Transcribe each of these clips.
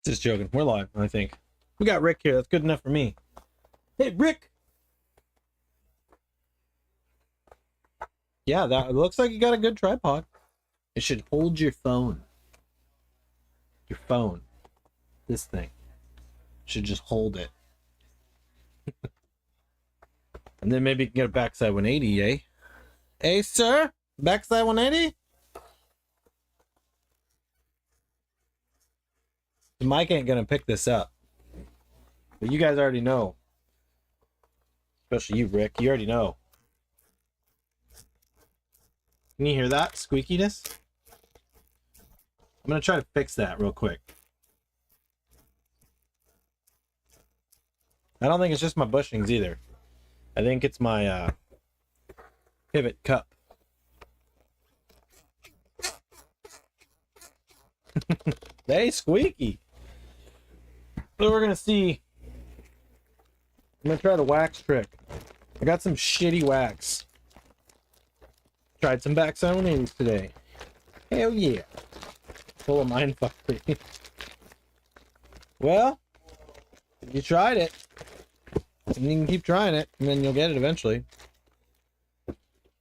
Just joking. We're live, I think. We got Rick here. That's good enough for me. Hey, Rick! Yeah, that looks like you got a good tripod. It should hold your phone. Your phone. This thing. Should just hold it. And then maybe you can get a backside 180, eh? Hey, sir? Backside 180? The mic ain't gonna pick this up. But you guys already know. Especially you, Rick. You already know. Can you hear that squeakiness? I'm gonna try to fix that real quick. I don't think it's just my bushings either. I think it's my pivot cup. Hey, squeaky. So we're gonna see. I'm gonna try the wax trick. I got some shitty wax. Tried some backside 180s today. Hell yeah. Full of mindfuckery. Well, you tried it. And you can keep trying it, and then you'll get it eventually.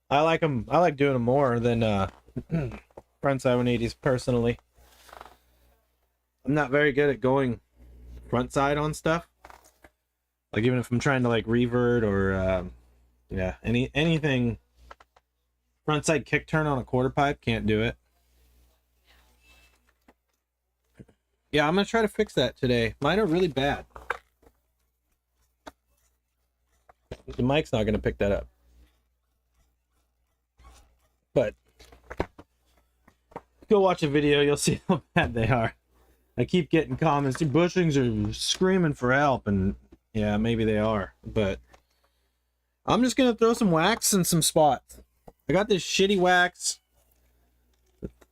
I like them. I like doing them more than frontside 180s personally. I'm not very good at going front side on stuff. Like even if I'm trying to like revert or yeah, anything front side kick turn on a quarter pipe, can't do it. Yeah, I'm gonna try to fix that today. Mine are really bad. The mic's not gonna pick that up. But go watch a video, you'll see how bad they are. I keep getting comments, the bushings are screaming for help, and yeah, maybe they are, but I'm just gonna throw some wax in some spots. I got this shitty wax.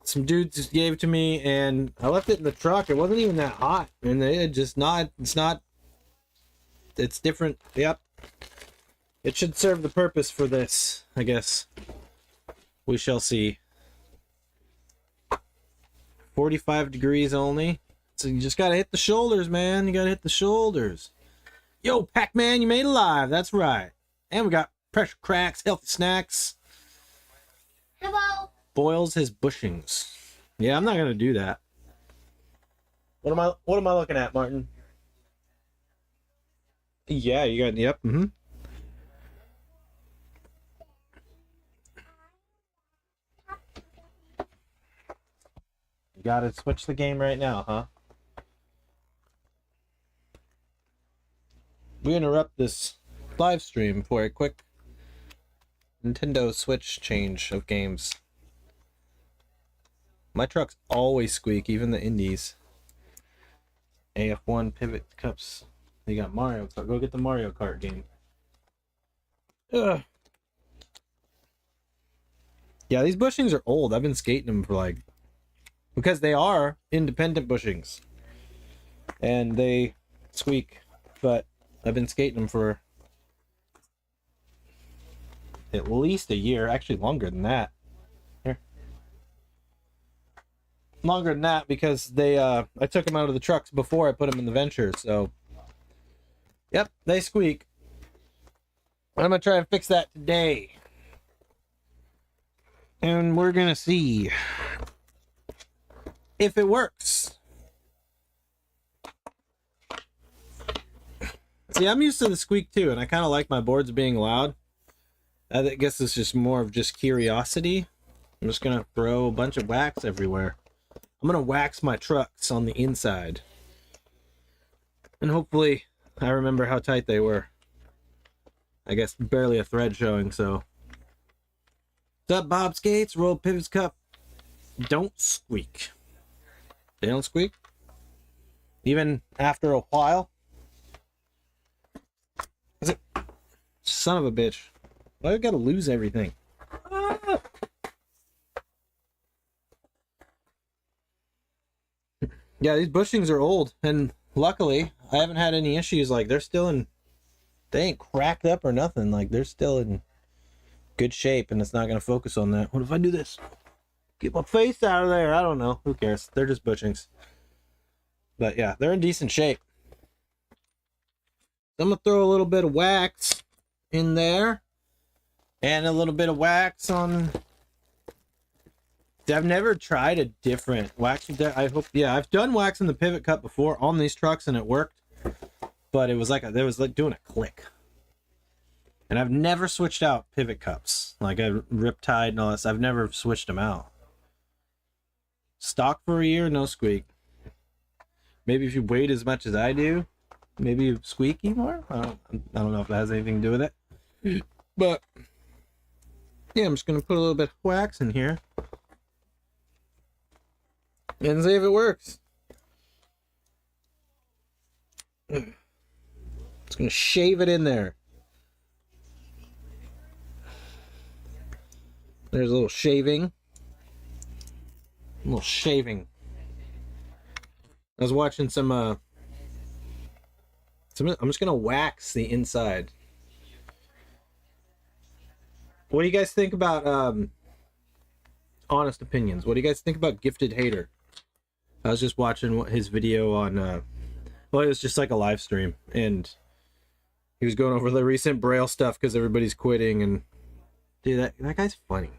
Some dudes just gave it to me, and I left it in the truck. It wasn't even that hot, and it just it's different. Yep. It should serve the purpose for this, I guess. We shall see. 45 degrees only. So you just gotta hit the shoulders, man. You gotta hit the shoulders. Yo, Pac-Man, you made it live. That's right. And we got pressure cracks, healthy snacks. Hello. Boils his bushings. Yeah, I'm not gonna do that. What am I looking at, Martin? Yeah, you got, yep, mm-hmm. You gotta switch the game right now, huh? We interrupt this live stream for a quick Nintendo Switch change of games. My trucks always squeak, even the indies. AF1 pivot cups. You got Mario Kart. Go get the Mario Kart game. Ugh. Yeah, these bushings are old. I've been skating them for like... Because they are independent bushings. And they squeak. But I've been skating them for at least a year. Actually, longer than that. Here. Longer than that because they I took them out of the trucks before I put them in the Venture. So, yep, they squeak. I'm going to try and fix that today. And we're going to see if it works. See, I'm used to the squeak too, and I kind of like my boards being loud. I guess it's just more of just curiosity. I'm just going to throw a bunch of wax everywhere. I'm going to wax my trucks on the inside. And hopefully I remember how tight they were. I guess barely a thread showing, so. What's up, Bob Skates? Roll Pivots Cup. Don't squeak. They don't squeak? Even after a while? Is it? Son of a bitch. Why I gotta lose everything? Ah! Yeah, these bushings are old, and luckily I haven't had any issues. Like, they're still in... They ain't cracked up or nothing. Like, they're still in good shape, and it's not gonna focus on that. What if I do this? Get my face out of there. I don't know. Who cares? They're just bushings. But yeah, they're in decent shape. I'm gonna throw a little bit of wax in there and a little bit of wax on. I've never tried a different wax. I hope, yeah, I've done wax in the pivot cup before on these trucks and it worked, but it was like there was like doing a click. And I've never switched out pivot cups, like a Riptide and all this. I've never switched them out. Stock for a year, no squeak. Maybe if you wait as much as I do, maybe you squeaky more. I don't know if that has anything to do with it. But yeah, I'm just gonna put a little bit of wax in here and see if it works. It's gonna shave it in there. There's a little shaving. A little shaving. I was watching some I'm just gonna wax the inside. What do you guys think about honest opinions? What do you guys think about Gifted Hater? I was just watching his video on well, it was just like a live stream, and he was going over the recent Braille stuff because everybody's quitting. And dude, that guy's funny.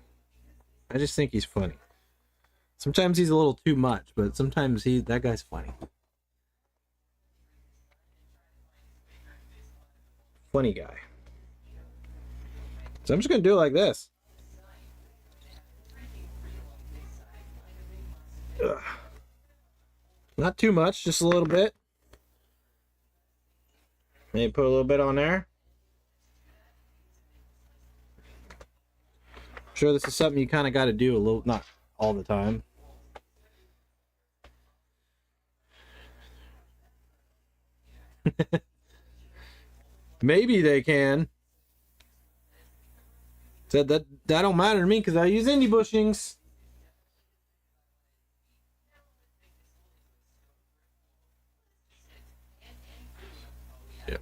I just think he's funny. Sometimes he's a little too much, but sometimes that guy's funny. Funny guy. So I'm just gonna do it like this. Ugh. Not too much, just a little bit. Maybe put a little bit on there. I'm sure this is something you kind of got to do a little, not all the time. Maybe they can. Said that don't matter to me because I use indie bushings.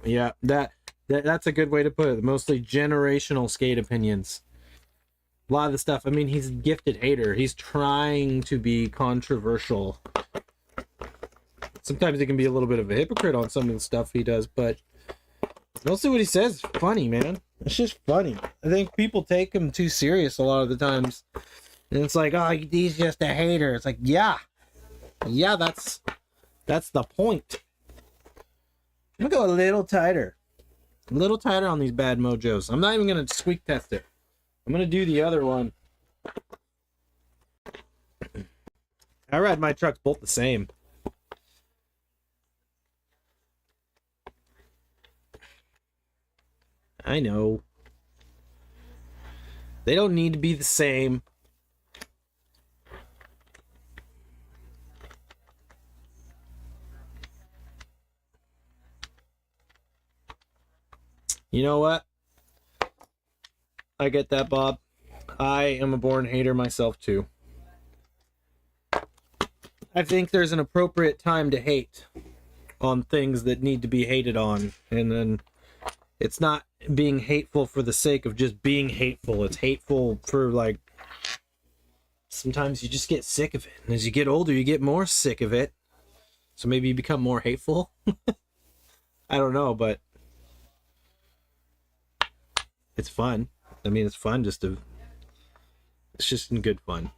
Yeah, that's a good way to put it. Mostly generational skate opinions. A lot of the stuff. I mean, he's a Gifted Hater. He's trying to be controversial. Sometimes he can be a little bit of a hypocrite on some of the stuff he does, but mostly what he says is funny, man. It's just funny. I think people take him too serious a lot of the times. And it's like, oh, he's just a hater. It's like, yeah, that's the point. I'm gonna go a little tighter on these bad mojos. I'm not even gonna squeak test it. I'm gonna do the other one. I ride my trucks both the same. I know. They don't need to be the same. You know what? I get that, Bob. I am a born hater myself, too. I think there's an appropriate time to hate on things that need to be hated on. And then it's not being hateful for the sake of just being hateful. It's hateful for, like, sometimes you just get sick of it. And as you get older, you get more sick of it. So maybe you become more hateful. I don't know, but it's fun. I mean, it's fun it's just in good fun.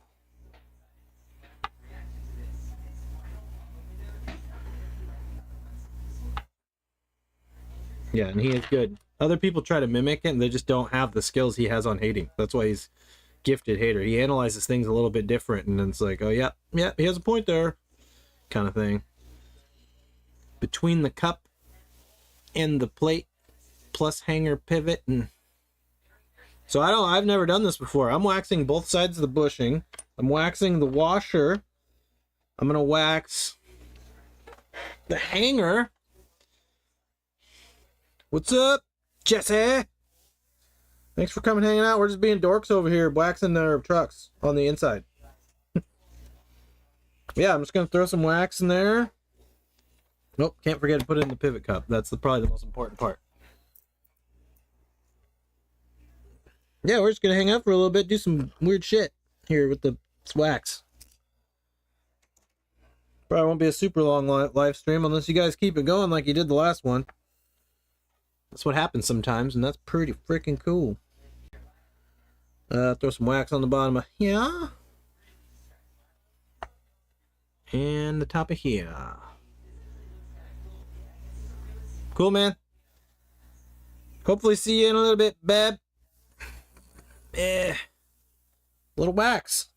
Yeah, and he is good. Other people try to mimic it, and they just don't have the skills he has on hating. That's why he's Gifted Hater. He analyzes things a little bit different, and then it's like, oh, yeah, he has a point there, kind of thing. Between the cup and the plate, plus hanger pivot, and so I've never done this before. I'm waxing both sides of the bushing. I'm waxing the washer. I'm gonna wax the hanger. What's up, Jesse? Thanks for coming hanging out. We're just being dorks over here, waxing their trucks on the inside. Yeah, I'm just gonna throw some wax in there. Nope, can't forget to put it in the pivot cup. That's probably the most important part. Yeah, we're just gonna hang out for a little bit, do some weird shit here with the wax. Probably won't be a super long live stream unless you guys keep it going like you did the last one. That's what happens sometimes, and that's pretty freaking cool. Throw some wax on the bottom of here. And the top of here. Cool, man. Hopefully see you in a little bit, babe. Little wax.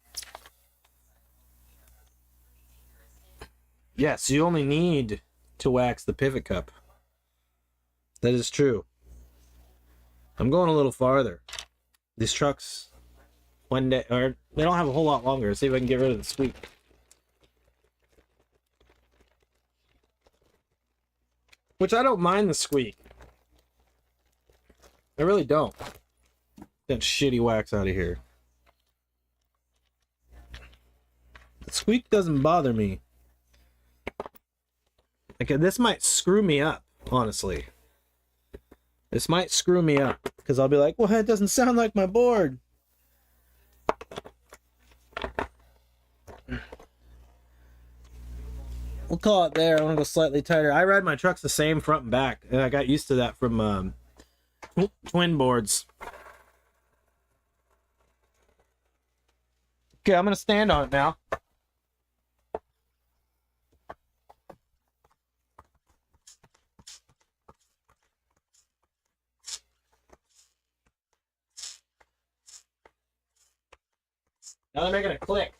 Yes, you only need to wax the pivot cup. That is true. I'm going a little farther. These trucks, one day, or they don't have a whole lot longer. Let's see if I can get rid of the squeak. Which I don't mind the squeak. I really don't. That shitty wax out of here. The squeak doesn't bother me. Like, this might screw me up, honestly. This might screw me up. Because I'll be like, well, it doesn't sound like my board. We'll call it there. I want to go slightly tighter. I ride my trucks the same front and back. And I got used to that from twin boards. Okay, I'm going to stand on it now. Now they're making a click.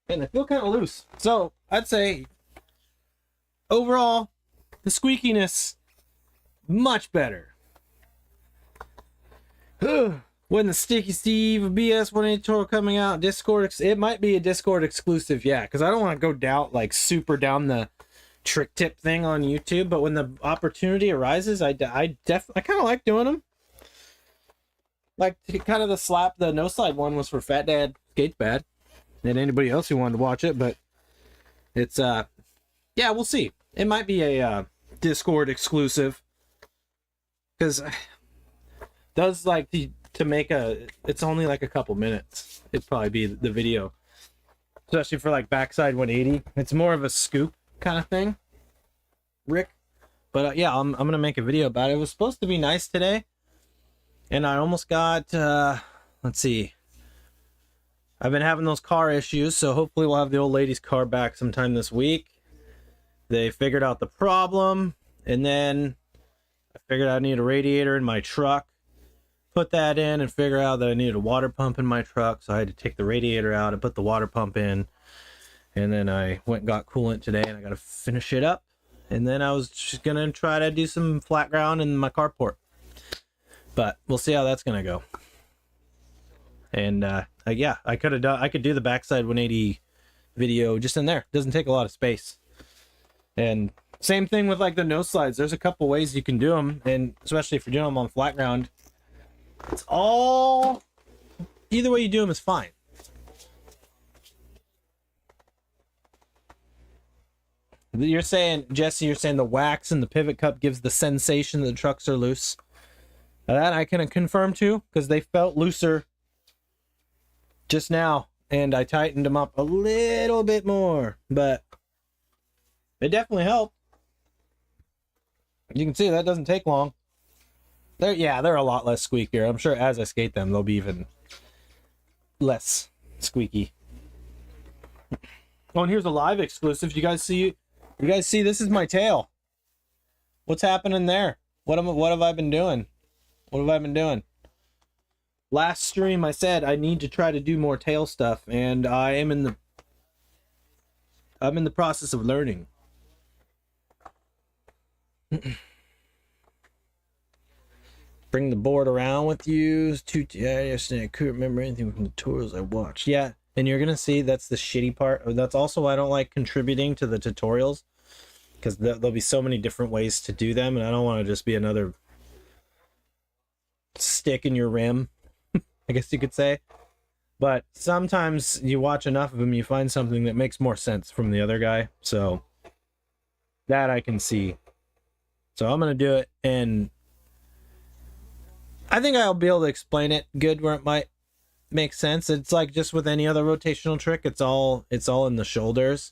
And they feel kind of loose. So I'd say overall, the squeakiness much better. When the Sticky Steve BS 180 Toro coming out, Discord, it might be a Discord exclusive, yeah, because I don't want to go down like super down the trick tip thing on YouTube, but when the opportunity arises, I kind of like doing them. Like kind of the no slide one was for Fat Dad Skates Bad, and anybody else who wanted to watch it, but it's yeah, we'll see. It might be a Discord exclusive, because does like to make it's only like a couple minutes. It'd probably be the video, especially for like backside 180. It's more of a scoop kind of thing, Rick. But yeah, I'm gonna make a video about it. It was supposed to be nice today, and I almost got let's see, I've been having those car issues, so hopefully we'll have the old lady's car back sometime this week. They figured out the problem, and then I figured I need a radiator in my truck, put that in, and figure out that I needed a water pump in my truck, so I had to take the radiator out and put the water pump in. And then I went and got coolant today, and I got to finish it up. And then I was just going to try to do some flat ground in my carport. But we'll see how that's going to go. And yeah, I could do the backside 180 video just in there. Doesn't take a lot of space. And same thing with like the no slides. There's a couple ways you can do them, and especially if you're doing them on flat ground, it's all, either way you do them is fine. You're saying, Jesse, you're saying the wax in the pivot cup gives the sensation that the trucks are loose. Now that I can confirm too, because they felt looser just now, and I tightened them up a little bit more, but it definitely helped. You can see that doesn't take long. They're a lot less squeakier. I'm sure as I skate them, they'll be even less squeaky. Oh, and here's a live exclusive. You guys see this is my tail. What's happening there? What have I been doing? What have I been doing? Last stream I said I need to try to do more tail stuff, and I'm in the process of learning. Bring the board around with you. Yesterday I couldn't remember anything from the tutorials I watched. Yeah, and you're gonna see that's the shitty part. That's also why I don't like contributing to the tutorials, because there'll be so many different ways to do them, and I don't want to just be another stick in your rim, I guess you could say. But sometimes you watch enough of them, you find something that makes more sense from the other guy. So that I can see. So I'm gonna do it, and I think I'll be able to explain it good where it might make sense. It's like just with any other rotational trick, it's all in the shoulders.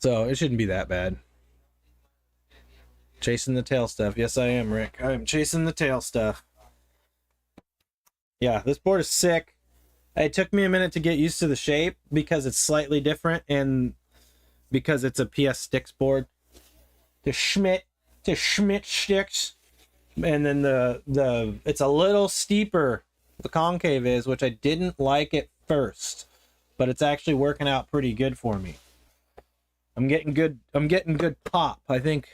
So it shouldn't be that bad. Chasing the tail stuff. Yes, I am, Rick. I am chasing the tail stuff. Yeah, this board is sick. It took me a minute to get used to the shape because it's slightly different and because it's a PS Sticks board. The Schmidt sticks. And then the it's a little steeper, the concave is, which I didn't like at first, but it's actually working out pretty good for me. I'm getting good pop. I think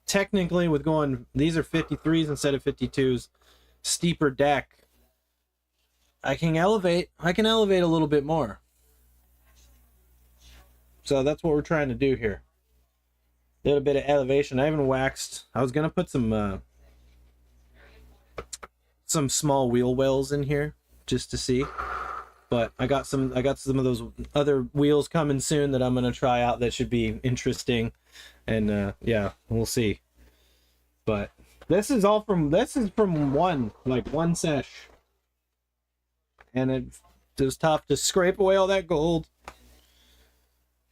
technically with going, these are 53s instead of 52s, steeper deck, I can elevate a little bit more. So that's what we're trying to do here. A little bit of elevation. I haven't waxed. I was gonna put some small wheel wells in here just to see, but I got some of those other wheels coming soon that I'm gonna try out that should be interesting, and yeah, we'll see. But this is from one sesh, and it was tough to scrape away all that gold,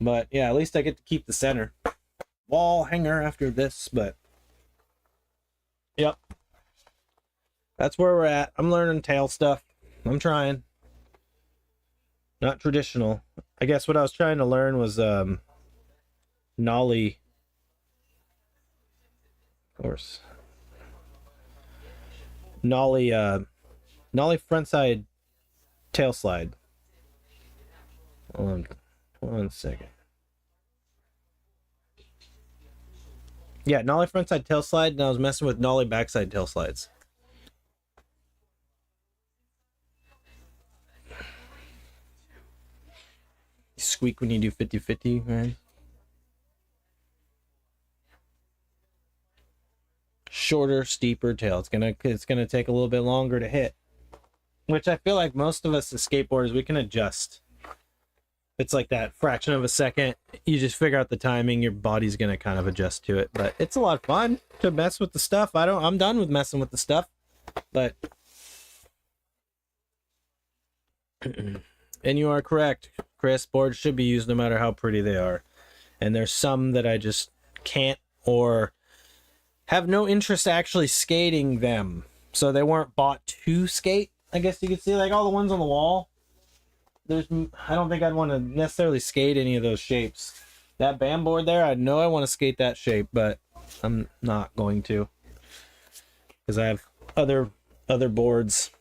but yeah, at least I get to keep the center wall hanger after this. But yep, that's where we're at. I'm learning tail stuff. I'm trying. Not traditional. I guess what I was trying to learn was nollie. Of course. Nollie frontside tail slide. Hold on 1 second. Yeah, nollie frontside tail slide, and I was messing with nollie backside tail slides. Squeak when you do 50-50, man. Shorter, steeper tail. It's gonna take a little bit longer to hit, which I feel like most of us as skateboarders, we can adjust. It's like that fraction of a second. You just figure out the timing. Your body's gonna kind of adjust to it. But it's a lot of fun to mess with the stuff. I'm done with messing with the stuff. But and you are correct, Chris. Boards should be used no matter how pretty they are. And there's some that I just can't or have no interest actually skating them. So they weren't bought to skate. I guess you could see, like all the ones on the wall. I don't think I'd want to necessarily skate any of those shapes. That BAM board there, I know I want to skate that shape, but I'm not going to, because I have other boards.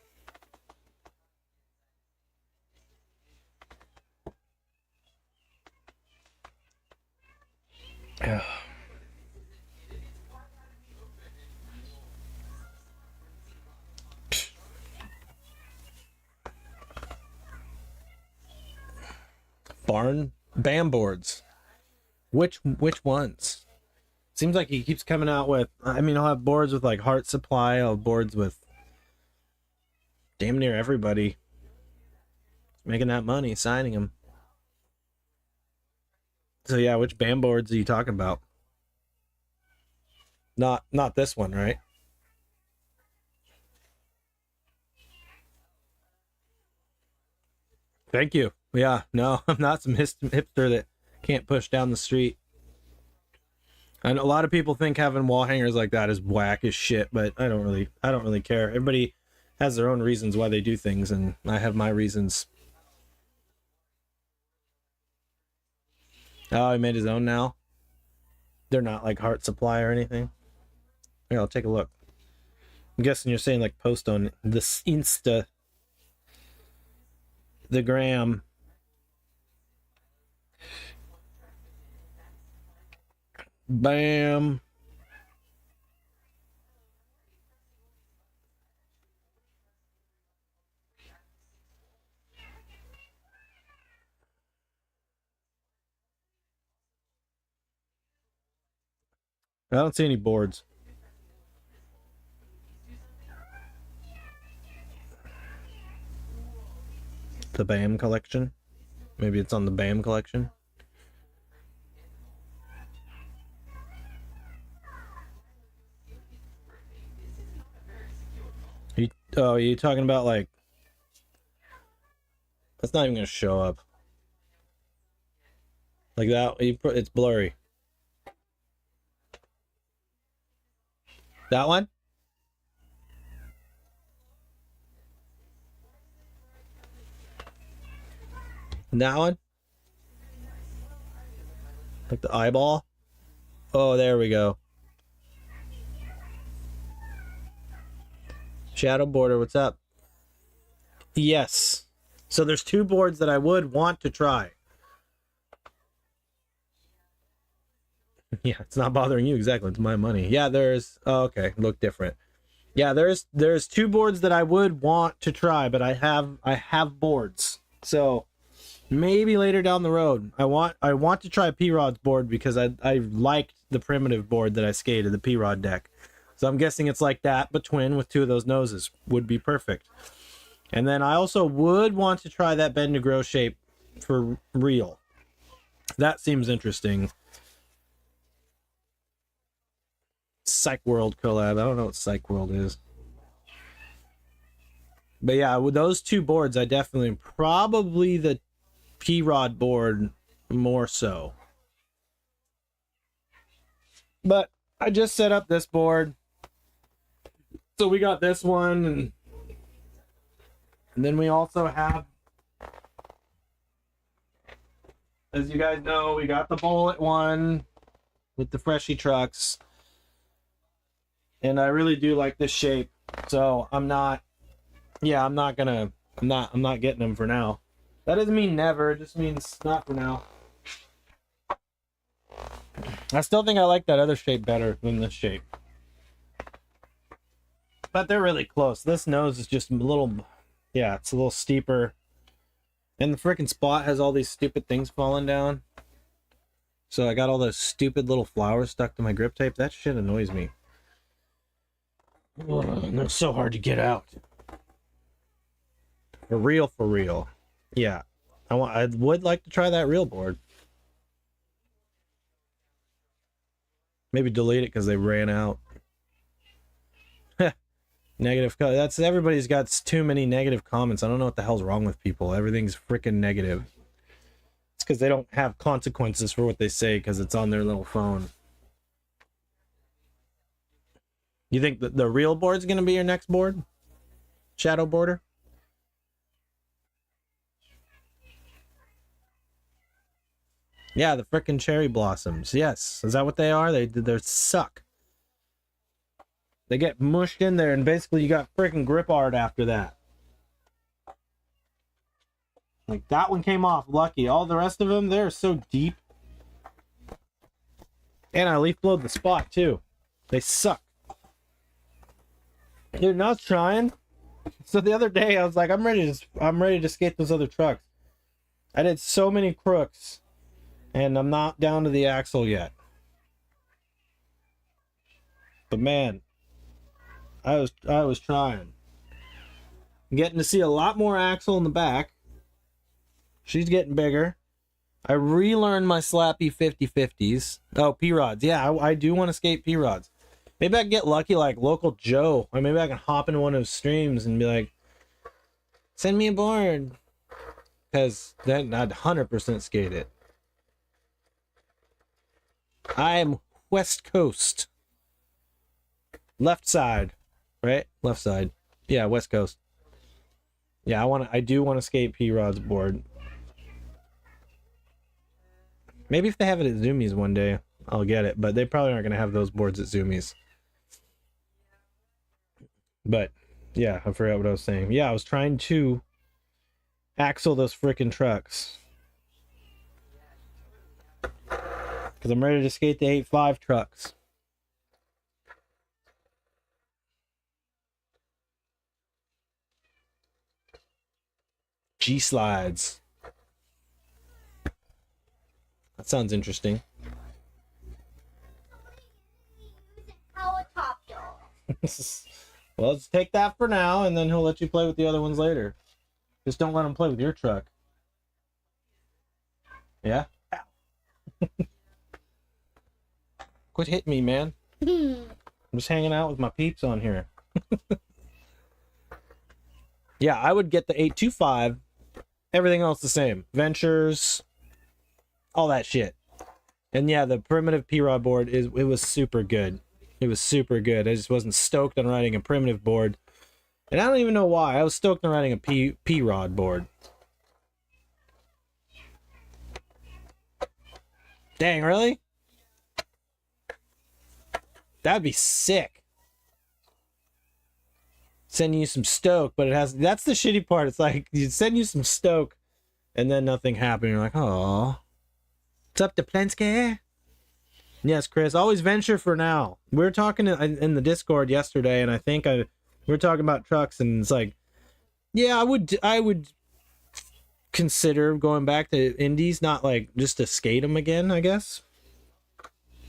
Barn BAM boards. Which ones? Seems like he keeps coming out with, I mean, I'll have boards with like Heart Supply, I'll have boards with damn near everybody. Making that money, signing them. So yeah, which BAM boards are you talking about? Not this one, right? Thank you. Yeah, no, I'm not some hipster that can't push down the street. And a lot of people think having wall hangers like that is whack as shit, but I don't really care. Everybody has their own reasons why they do things, and I have my reasons. Oh, he made his own now? They're not like Heart Supply or anything? Here, I'll take a look. I'm guessing you're saying like post on the Insta, the gram. BAM. I don't see any boards. The BAM collection. Maybe it's on the BAM collection. Oh, are you talking about like... That's not even gonna show up. Like that, it's blurry. That one? And that one? Like the eyeball? Oh, there we go. Shadow border, what's up? Yes. So there's two boards that I would want to try. Yeah, it's not bothering you. Exactly. It's my money. Yeah, there's... Oh, okay. Look different. Yeah, there's two boards that I would want to try, but I have boards. So maybe later down the road, I want to try P-Rod's board because I liked the primitive board that I skated, the P-Rod deck. So I'm guessing it's like that, but twin with two of those noses would be perfect. And then I also would want to try that bend to grow shape for real. That seems interesting. Psych World collab. I don't know what Psych World is. But yeah, with those two boards, I definitely... Probably the P-Rod board more so. But I just set up this board. So we got this one, and then we also have, as you guys know, we got the Bullet one with the Freshie trucks. And I really do like this shape. So I'm not getting them for now. That doesn't mean never, it just means not for now. I still think I like that other shape better than this shape. But they're really close. This nose is just a little... Yeah, it's a little steeper. And the freaking spot has all these stupid things falling down. So I got all those stupid little flowers stuck to my grip tape. That shit annoys me. And they're so hard to get out. For real. Yeah. I would like to try that real board. Maybe delete it because they ran out. Negative. That's... Everybody's got too many negative comments. I don't know what the hell's wrong with people. Everything's freaking negative. It's because they don't have consequences for what they say because it's on their little phone. You think that the real board's going to be your next board? Shadow border? Yeah, the freaking cherry blossoms. Yes. Is that what they are? They suck. They get mushed in there, and basically you got freaking grip art after that. Like, that one came off lucky. All the rest of them, they're so deep. And I leaf blowed the spot, too. They suck. Dude, I was trying. So the other day, I was like, I'm ready to skate those other trucks. I did so many crooks, and I'm not down to the axle yet. But man... I was trying. Getting to see a lot more axle in the back. She's getting bigger. I relearned my slappy 50/50s. Oh, P-Rods. Yeah, I do want to skate P-Rods. Maybe I can get lucky like Local Joe. Or maybe I can hop into one of his streams and be like, send me a board. Because then I'd 100% skate it. I am West Coast. Left side. Right? Left side. Yeah, West Coast. Yeah, I do want to skate P-Rod's board. Maybe if they have it at Zoomies one day, I'll get it. But they probably aren't going to have those boards at Zoomies. But, yeah, I forgot what I was saying. Yeah, I was trying to axle those frickin' trucks. Because I'm ready to skate the 8.5 trucks. G-slides. That sounds interesting. Well, let's take that for now, and then he'll let you play with the other ones later. Just don't let him play with your truck. Yeah? Quit hitting me, man. I'm just hanging out with my peeps on here. Yeah, I would get the 825. Everything else the same. Ventures, all that shit. And yeah, the primitive P-Rod board it was super good. It was super good. I just wasn't stoked on riding a primitive board. And I don't even know why. I was stoked on riding a P-Rod board. Dang, really? That'd be sick. Send you some stoke, but it has... That's the shitty part. It's like, you send you some stoke, and then nothing happened. You're like, oh. What's up, Duplinski? Yes, Chris. Always venture for now. We were talking in the Discord yesterday, and I think we were talking about trucks, and it's like, yeah, I would consider going back to indies, not like just to skate them again, I guess,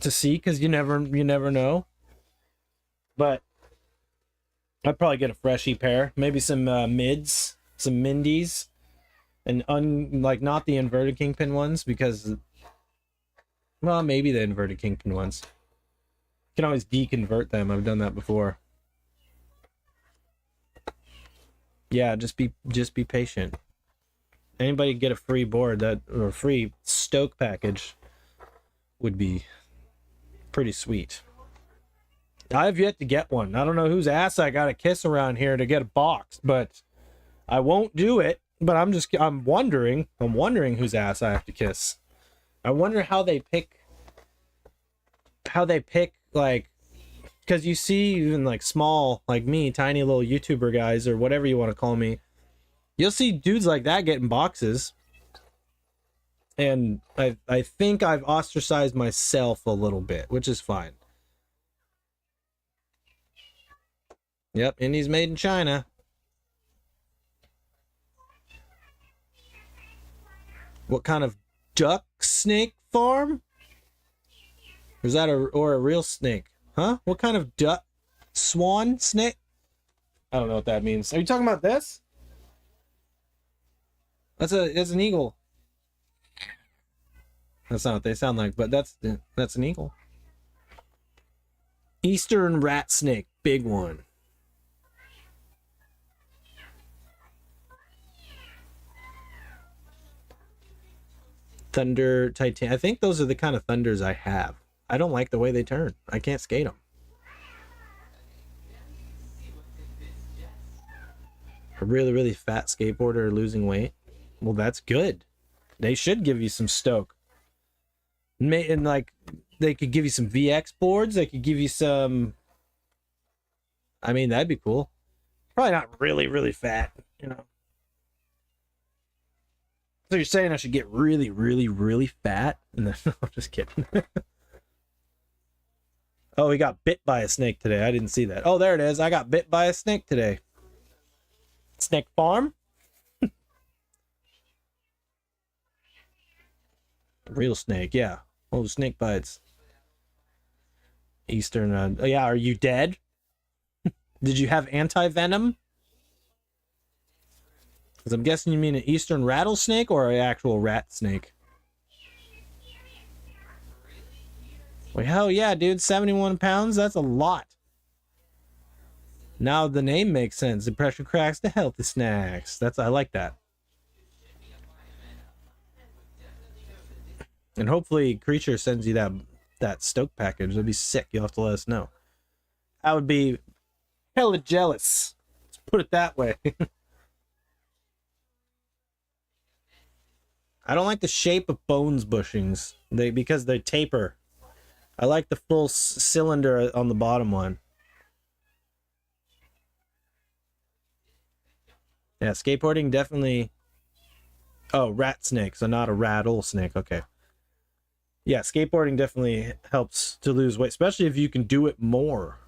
to see, because you never know. But I'd probably get a freshie pair, maybe some mids, some Mindies, and like not the inverted kingpin ones, because, well, maybe the inverted kingpin ones. You can always deconvert them. I've done that before. Yeah, just be patient. Anybody get a free board or free stoke package would be pretty sweet. I've yet to get one. I don't know whose ass I gotta kiss around here to get a box, but I won't do it. But I'm wondering whose ass I have to kiss. I wonder how they pick, like, because you see even like small, like me, tiny little YouTuber guys or whatever you want to call me, you'll see dudes like that getting boxes. And I think I've ostracized myself a little bit, which is fine. Yep, Indies made in China. What kind of duck snake farm? Or is that a real snake? Huh? What kind of duck? Swan snake? I don't know what that means. Are you talking about this? That's an eagle. That's not what they sound like, but that's an eagle. Eastern rat snake, big one. Thunder Titan. I think those are the kind of thunders I have. I don't like the way they turn. I can't skate them. A really, really fat skateboarder losing weight. Well, that's good. They should give you some stoke. And like, they could give you some VX boards. They could give you some... I mean, that'd be cool. Probably not really, really fat, you know. So you're saying I should get really, really, really fat? And then, I'm just kidding. Oh, he got bit by a snake today. I didn't see that. Oh, there it is. I got bit by a snake today. Snake farm? Real snake, yeah. Oh, snake bites. Eastern, yeah, are you dead? Did you have anti-venom? Because I'm guessing you mean an eastern rattlesnake or an actual rat snake. Well, hell yeah, dude. 71 pounds? That's a lot. Now the name makes sense. The pressure cracks the healthy snacks. I like that. And hopefully Creature sends you that stoke package. That'd be sick. You'll have to let us know. I would be hella jealous. Let's put it that way. I don't like the shape of Bones bushings. Because they taper. I like the full cylinder on the bottom one. Yeah, skateboarding definitely... Oh, rat snake, so not a rattlesnake. Okay. Yeah, skateboarding definitely helps to lose weight, especially if you can do it more.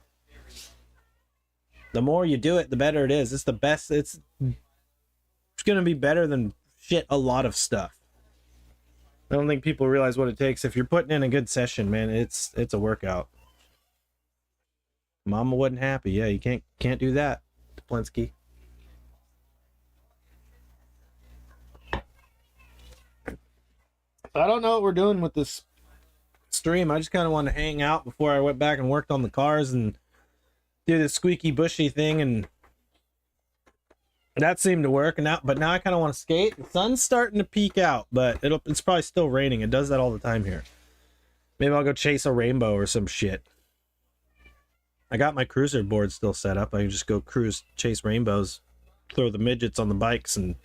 The more you do it, the better it is. It's the best. It's going to be better than shit a lot of stuff. I don't think people realize what it takes. If you're putting in a good session, man, it's a workout. Mama wasn't happy. Yeah, you can't do that, Duplinski. I don't know what we're doing with this stream. I just kind of wanted to hang out before I went back and worked on the cars and do the squeaky bushy thing and That seemed to work. But now I kind of want to skate. The sun's starting to peek out, but it's probably still raining. It does that all the time here. Maybe I'll go chase a rainbow or some shit. I got my cruiser board still set up. I can just go chase rainbows, throw the midgets on the bikes, and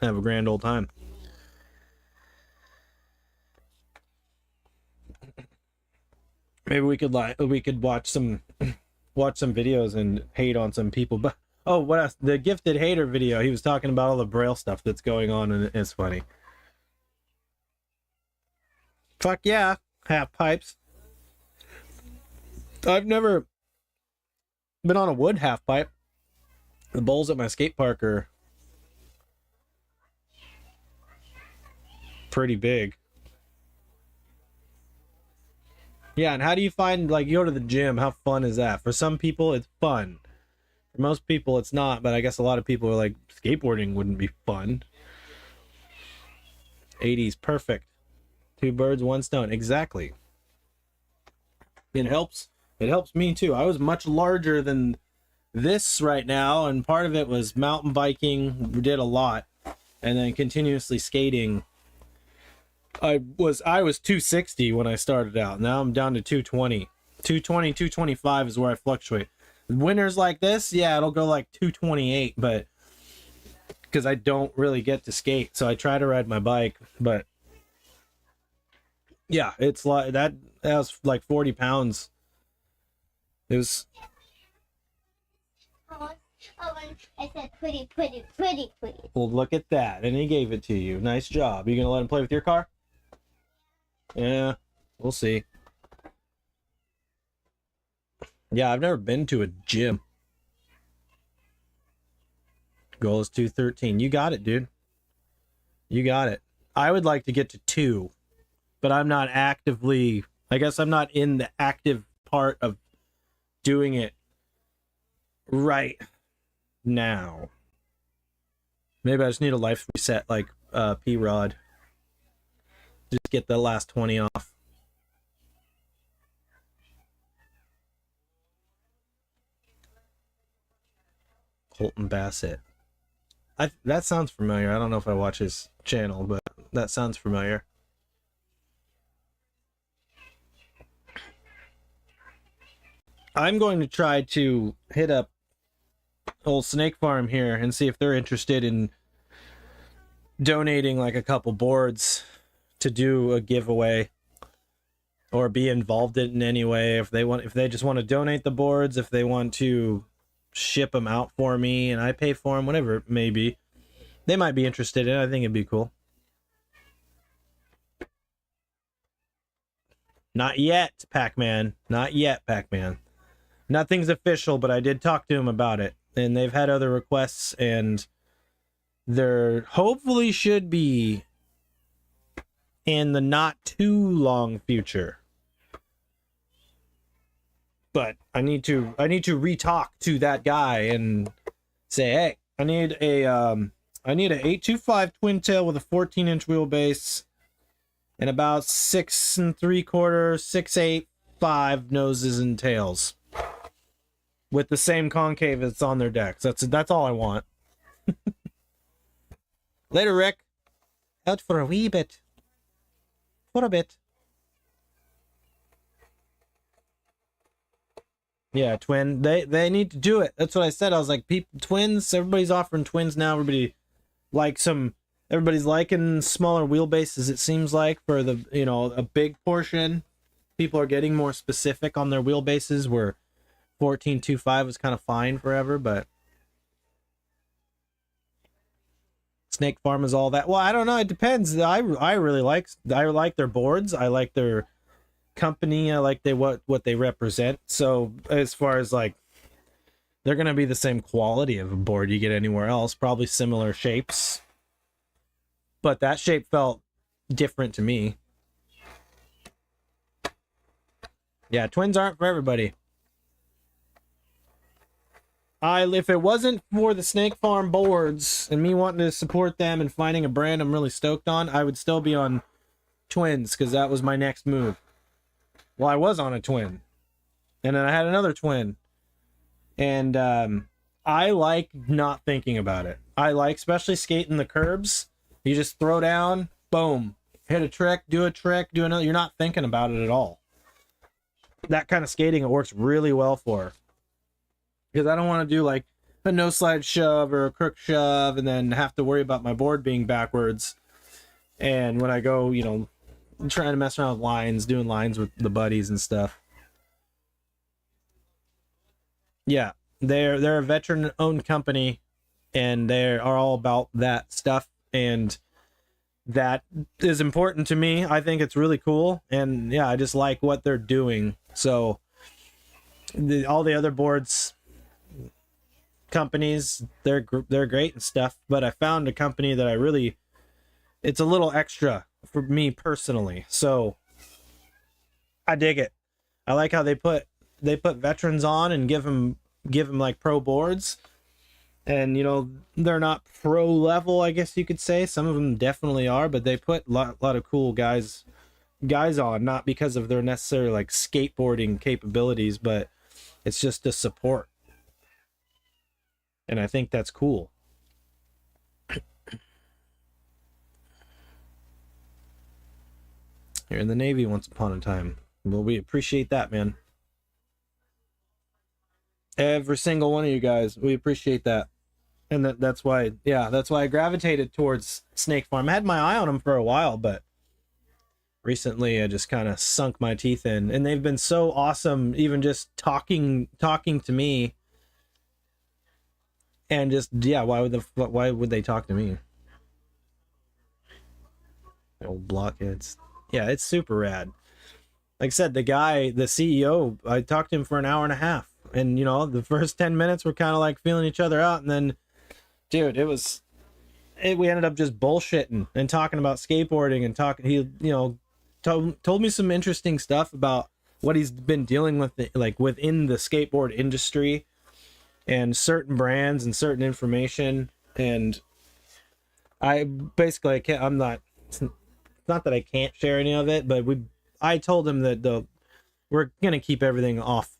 have a grand old time. Maybe we could watch some videos and hate on some people. But oh, what else? The gifted hater video. He was talking about all the Braille stuff that's going on, and it's funny. Fuck yeah, half pipes. I've never been on a wood half pipe. The bowls at my skate park are pretty big. Yeah, and how do you find, like, you go to the gym, how fun is that? For some people, it's fun. For most people, it's not, but I guess a lot of people are like, skateboarding wouldn't be fun. 80s, perfect. 2 birds, 1 stone. Exactly. It helps. It helps me too. I was much larger than this right now, and part of it was mountain biking. We did a lot, and then continuously skating. I was 260 when I started out. Now I'm down to 220. 220, 225 is where I fluctuate. Winters like this, yeah, it'll go like 228, but because I don't really get to skate, so I try to ride my bike, but yeah, it's like that was like 40 pounds. It was. Oh, I said pretty. Well, look at that. And he gave it to you. Nice job. You gonna let him play with your car? Yeah, we'll see. Yeah, I've never been to a gym. Goal is 213. You got it, dude. You got it. I would like to get to 2, but I'm not actively. I guess I'm not in the active part of doing it right now. Maybe I just need a life reset like P-Rod. Just get the last 20 off. Colton Bassett. That sounds familiar. I don't know if I watch his channel, but that sounds familiar. I'm going to try to hit up old Snake Farm here and see if they're interested in donating like a couple boards to do a giveaway or be involved in any way. If they just want to donate the boards, if they want to ship them out for me and I pay for them, whatever it may be, they might be interested in it. I think it'd be cool. Not yet, Pac-Man. Not yet, Pac-Man. Nothing's official, but I did talk to him about it, and they've had other requests, and there hopefully should be in the not too long future. But I need to re-talk to that guy and say, hey, I need a 825 twin tail with a 14-inch wheelbase and about 6 3/4, 6.85 noses and tails, with the same concave that's on their decks. That's all I want. Later, Rick. Out for a wee bit. For a bit. Yeah, twin. They need to do it. That's what I said. I was like, twins. Everybody's offering twins now. Everybody's liking smaller wheelbases. It seems like for the a big portion, people are getting more specific on their wheelbases. Where 14.25 was kind of fine forever, but Snake Farm is all that. Well, I don't know. It depends. I really like their boards. I like their company. I like what they represent. So as far as like, they're gonna be the same quality of a board you get anywhere else. Probably similar shapes, but that shape felt different to me. Yeah, twins aren't for everybody. If it wasn't for the Snake Farm boards and me wanting to support them and finding a brand I'm really stoked on, I would still be on twins because that was my next move. Well, I was on a twin, and then I had another twin, and I like not thinking about it. I like, especially skating the curbs. You just throw down, boom, hit a trick, do another. You're not thinking about it at all. That kind of skating, it works really well for. Because I don't want to do like a no slide shove or a crook shove and then have to worry about my board being backwards. And when I go, you know, trying to mess around with lines, doing lines with the buddies and stuff. Yeah, they're a veteran owned company and they are all about that stuff, and that is important to me. I think it's really cool, and yeah, I just like what they're doing. So all the other boards companies, they're great and stuff, but I found a company that I really, it's a little extra for me personally, so I dig it. I like how they put veterans on and give them like pro boards, and you know, they're not pro level, I guess you could say. Some of them definitely are, but they put a lot of cool guys on, not because of their necessary like skateboarding capabilities, but it's just a support, and I think that's cool. You're in the Navy once upon a time. Well, we appreciate that, man. Every single one of you guys, we appreciate that. And that's why, yeah, that's why I gravitated towards Snake Farm. I had my eye on them for a while, but recently I just kind of sunk my teeth in, and they've been so awesome, even just talking to me. And just, yeah, why would they talk to me? The old blockheads. Yeah, it's super rad. Like I said, the CEO, I talked to him for an hour and a half. And, you know, the first 10 minutes were kind of like feeling each other out. And then, dude, we ended up just bullshitting and talking about skateboarding and talking. He, you know, told me some interesting stuff about what he's been dealing with, like within the skateboard industry and certain brands and certain information. And I basically, I'm not, it's not that I can't share any of it, but I told him that we're going to keep everything off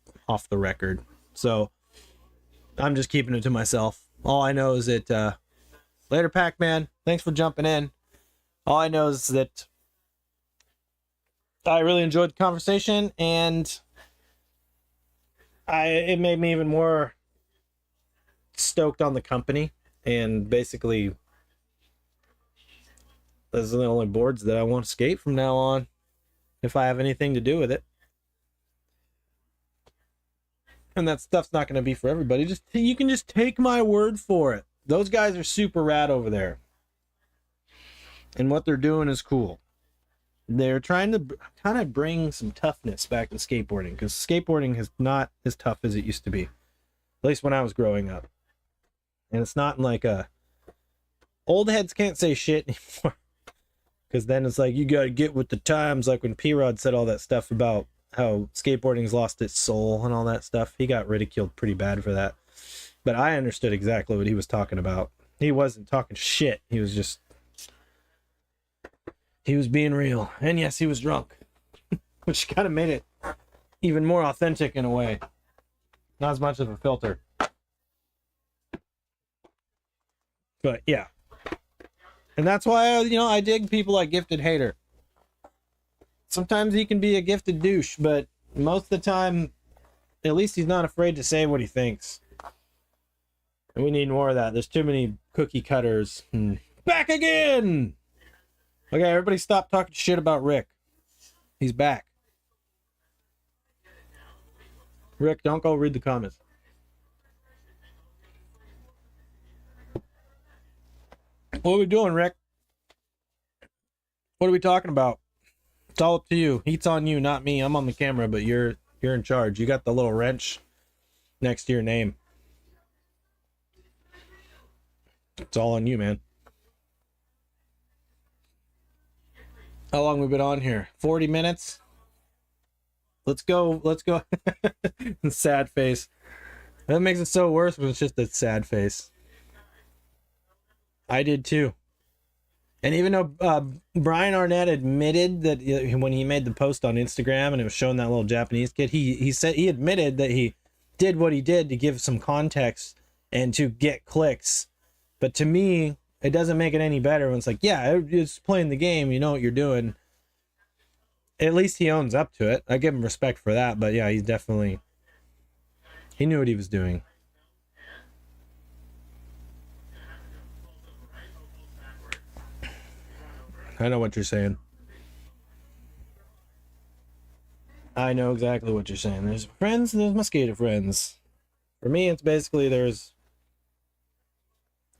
the record. So I'm just keeping it to myself. All I know is that, later, Pac-Man, thanks for jumping in. All I know is that I really enjoyed the conversation, and it made me even more stoked on the company. And basically, those are the only boards that I want to skate from now on, if I have anything to do with it. And that stuff's not going to be for everybody. You can just take my word for it. Those guys are super rad over there. And what they're doing is cool. They're trying to kind of bring some toughness back to skateboarding, because skateboarding is not as tough as it used to be. At least when I was growing up. And it's not like old heads can't say shit anymore. Because then it's like, you got to get with the times. Like when P-Rod said all that stuff about how skateboarding's lost its soul and all that stuff. He got ridiculed pretty bad for that. But I understood exactly what he was talking about. He wasn't talking shit. He was being real. And yes, he was drunk. Which kind of made it even more authentic in a way. Not as much of a filter. But yeah. And that's why, I dig people like Gifted Hater. Sometimes he can be a gifted douche, but most of the time, at least he's not afraid to say what he thinks. And we need more of that. There's too many cookie cutters. Back again! Okay, everybody stop talking shit about Rick. He's back. Rick, don't go read the comments. What are we doing, Rick? What are we talking about? It's all up to you. Heat's on you, not me. I'm on the camera, but you're in charge. You got the little wrench next to your name. It's all on you, man. How long have we been on here? 40 minutes? Let's go. Sad face. That makes it so worse when it's just a sad face. I did too. And even though Brian Arnett admitted that when he made the post on Instagram and it was showing that little Japanese kid, he said he admitted that he did what he did to give some context and to get clicks. But to me, it doesn't make it any better when it's like, yeah, it's playing the game, you know what you're doing. At least he owns up to it. I give him respect for that, but yeah, he knew what he was doing. I know what you're saying. I know exactly what you're saying. There's friends, there's my skater friends. For me, it's basically there's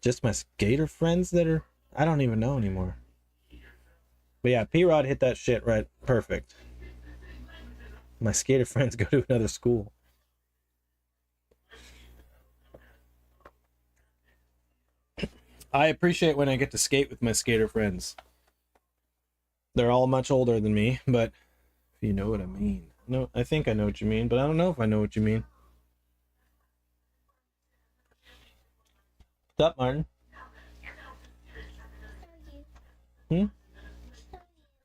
just my skater friends that are, I don't even know anymore. But yeah, P-Rod hit that shit right perfect. My skater friends go to another school. I appreciate when I get to skate with my skater friends. They're all much older than me, but if you know what I mean. No, I think I know what you mean, but I don't know if I know what you mean. What's up, Martin?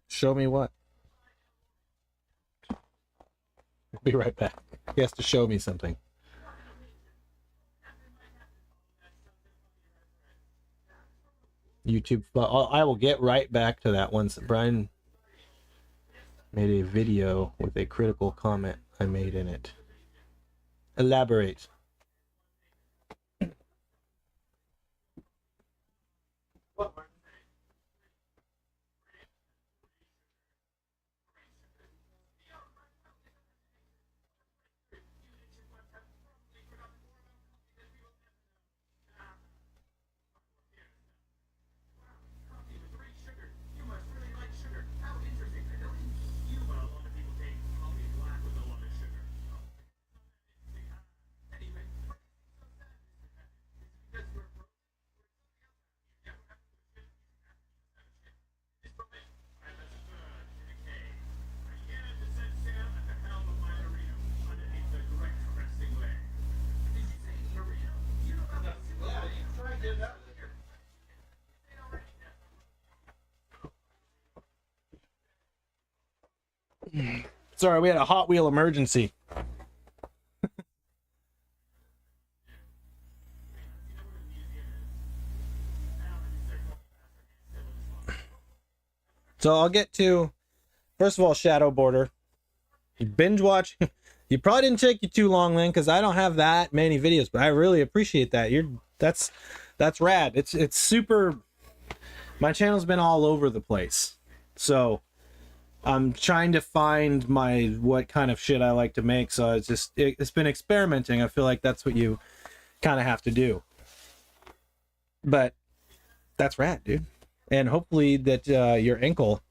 Show me what? I'll be right back. He has to show me something. YouTube. I will get right back to that once Brian made a video with a critical comment I made in it. Elaborate. What, Martin? Sorry, we had a Hot Wheel emergency. So I'll get to, first of all, Shadow Border. You binge watch. You probably didn't take you too long, then, because I don't have that many videos, but I really appreciate that. That's rad. It's super. My channel's been all over the place, so I'm trying to find what kind of shit I like to make. So it's been experimenting. I feel like that's what you kind of have to do. But that's rad, dude. And hopefully that your ankle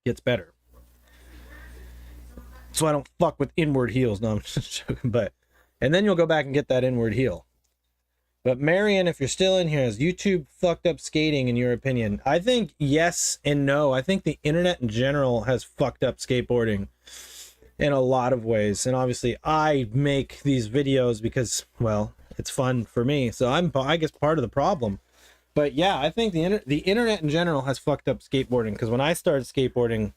gets better. So I don't fuck with inward heels. No, I'm just joking. And then you'll go back and get that inward heel. But Marion, if you're still in here, has YouTube fucked up skating in your opinion? I think yes and no. I think the internet in general has fucked up skateboarding in a lot of ways. And obviously I make these videos because, well, it's fun for me. So I guess part of the problem. But yeah, I think the internet in general has fucked up skateboarding, because when I started skateboarding,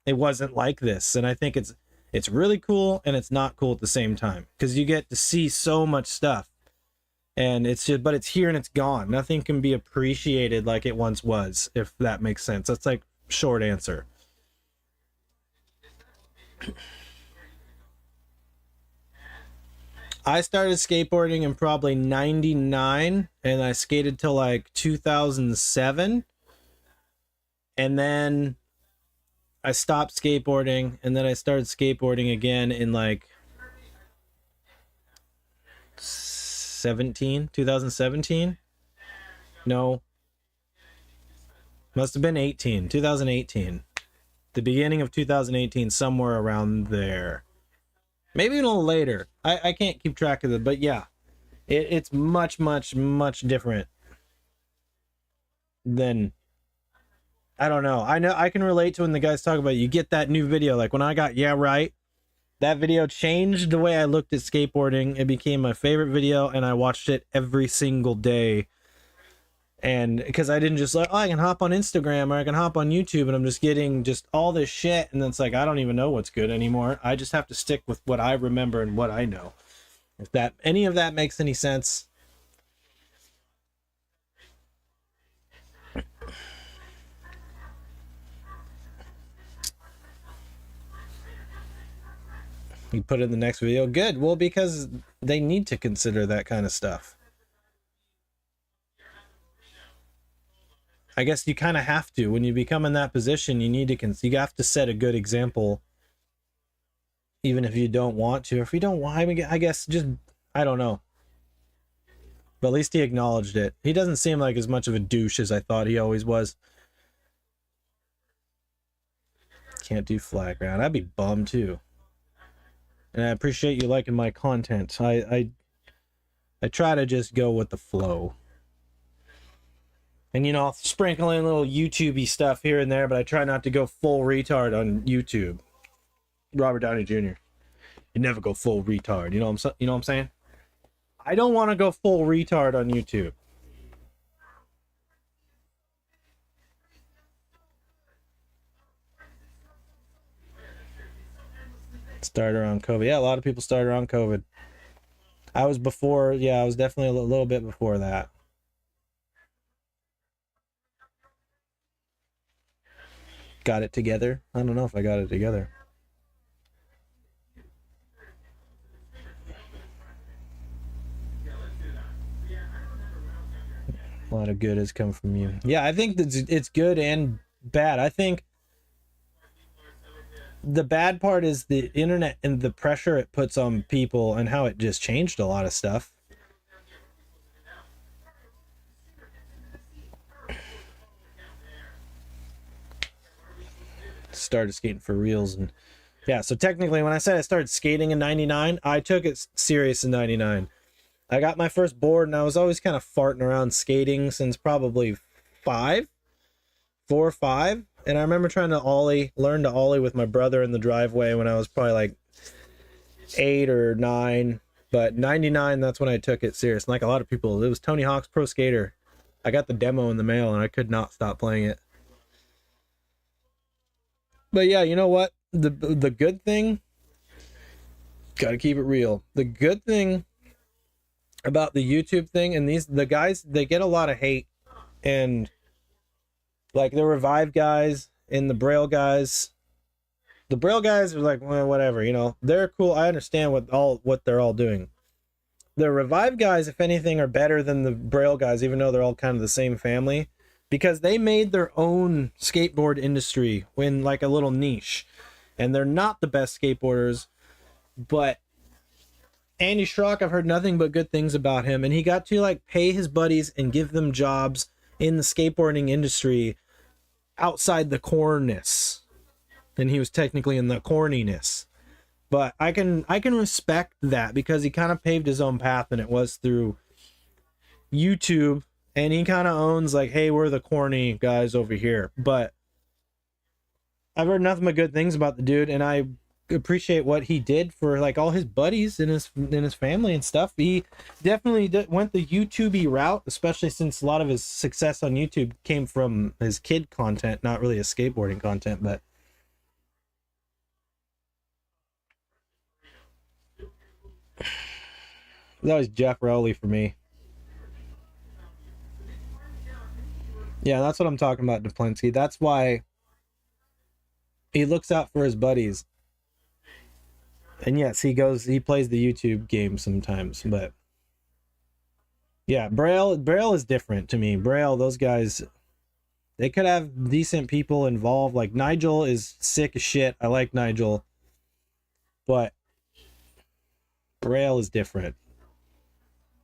it wasn't like this. And I think it's really cool and it's not cool at the same time, because you get to see so much stuff, and but it's here and it's gone. Nothing can be appreciated like it once was, if that makes sense. That's like short answer. I started skateboarding in probably 99, and I skated till like 2007. And then I stopped skateboarding, and then I started skateboarding again in like 2017. No. Must have been 2018. The beginning of 2018, somewhere around there. Maybe a little later. I can't keep track of it, but yeah. It's much, much, much different than... I don't know. I know I can relate to when the guys talk about it. You get that new video. Like when I got Yeah Right, that video changed the way I looked at skateboarding. It became my favorite video, and I watched it every single day. And because I didn't just like, oh, I can hop on Instagram or I can hop on YouTube and I'm just getting just all this shit. And then it's like, I don't even know what's good anymore. I just have to stick with what I remember and what I know. If that any of that makes any sense. You put it in the next video. Good. Well, because they need to consider that kind of stuff. I guess you kind of have to. When you become in that position, you need to you have to set a good example, even if you don't want to. Or if you don't want, I guess just, I don't know. But at least he acknowledged it. He doesn't seem like as much of a douche as I thought he always was. Can't do flat ground. I'd be bummed too. And I appreciate you liking my content. I try to just go with the flow. And, you know, I'll sprinkle in little YouTube-y stuff here and there, but I try not to go full retard on YouTube. Robert Downey Jr. You never go full retard. You know what I'm saying? I don't want to go full retard on YouTube. Started around COVID. Yeah, a lot of people started around COVID. I was before, yeah, I was definitely a little bit before that. Got it together? I don't know if I got it together. A lot of good has come from you. Yeah, I think it's good and bad. I think the bad part is the internet and the pressure it puts on people and how it just changed a lot of stuff. Started skating for reals. And yeah, so technically when I said I started skating in 99, I took it serious in 99. I got my first board and I was always kind of farting around skating since probably 4 or 5. And I remember trying to learn to ollie with my brother in the driveway when I was probably like 8 or 9. But 99, that's when I took it serious. And like a lot of people, it was Tony Hawk's Pro Skater. I got the demo in the mail and I could not stop playing it. But yeah, you know what? The good thing, gotta keep it real. The good thing about the YouTube thing, and the guys, they get a lot of hate, and like the Revive guys and the Braille guys are like, well, whatever, you know, they're cool. I understand what they're all doing. The Revive guys, if anything, are better than the Braille guys, even though they're all kind of the same family, because they made their own skateboard industry in like a little niche, and they're not the best skateboarders, but Andy Schrock, I've heard nothing but good things about him, and he got to like pay his buddies and give them jobs in the skateboarding industry outside the cornness, and he was technically in the corniness. But I can respect that because he kind of paved his own path, and it was through YouTube, and he kind of owns like, hey, we're the corny guys over here. But I've heard nothing but good things about the dude, and I appreciate what he did for like all his buddies and his family and stuff. He definitely went the YouTube-y route, especially since a lot of his success on YouTube came from his kid content, not really his skateboarding content. But it's always Jeff Rowley for me. Yeah, that's what I'm talking about, Duplinski. That's why he looks out for his buddies. And yes, he plays the YouTube game sometimes, but yeah, Braille is different to me. Braille, those guys, they could have decent people involved. Like Nigel is sick as shit. I like Nigel, but Braille is different.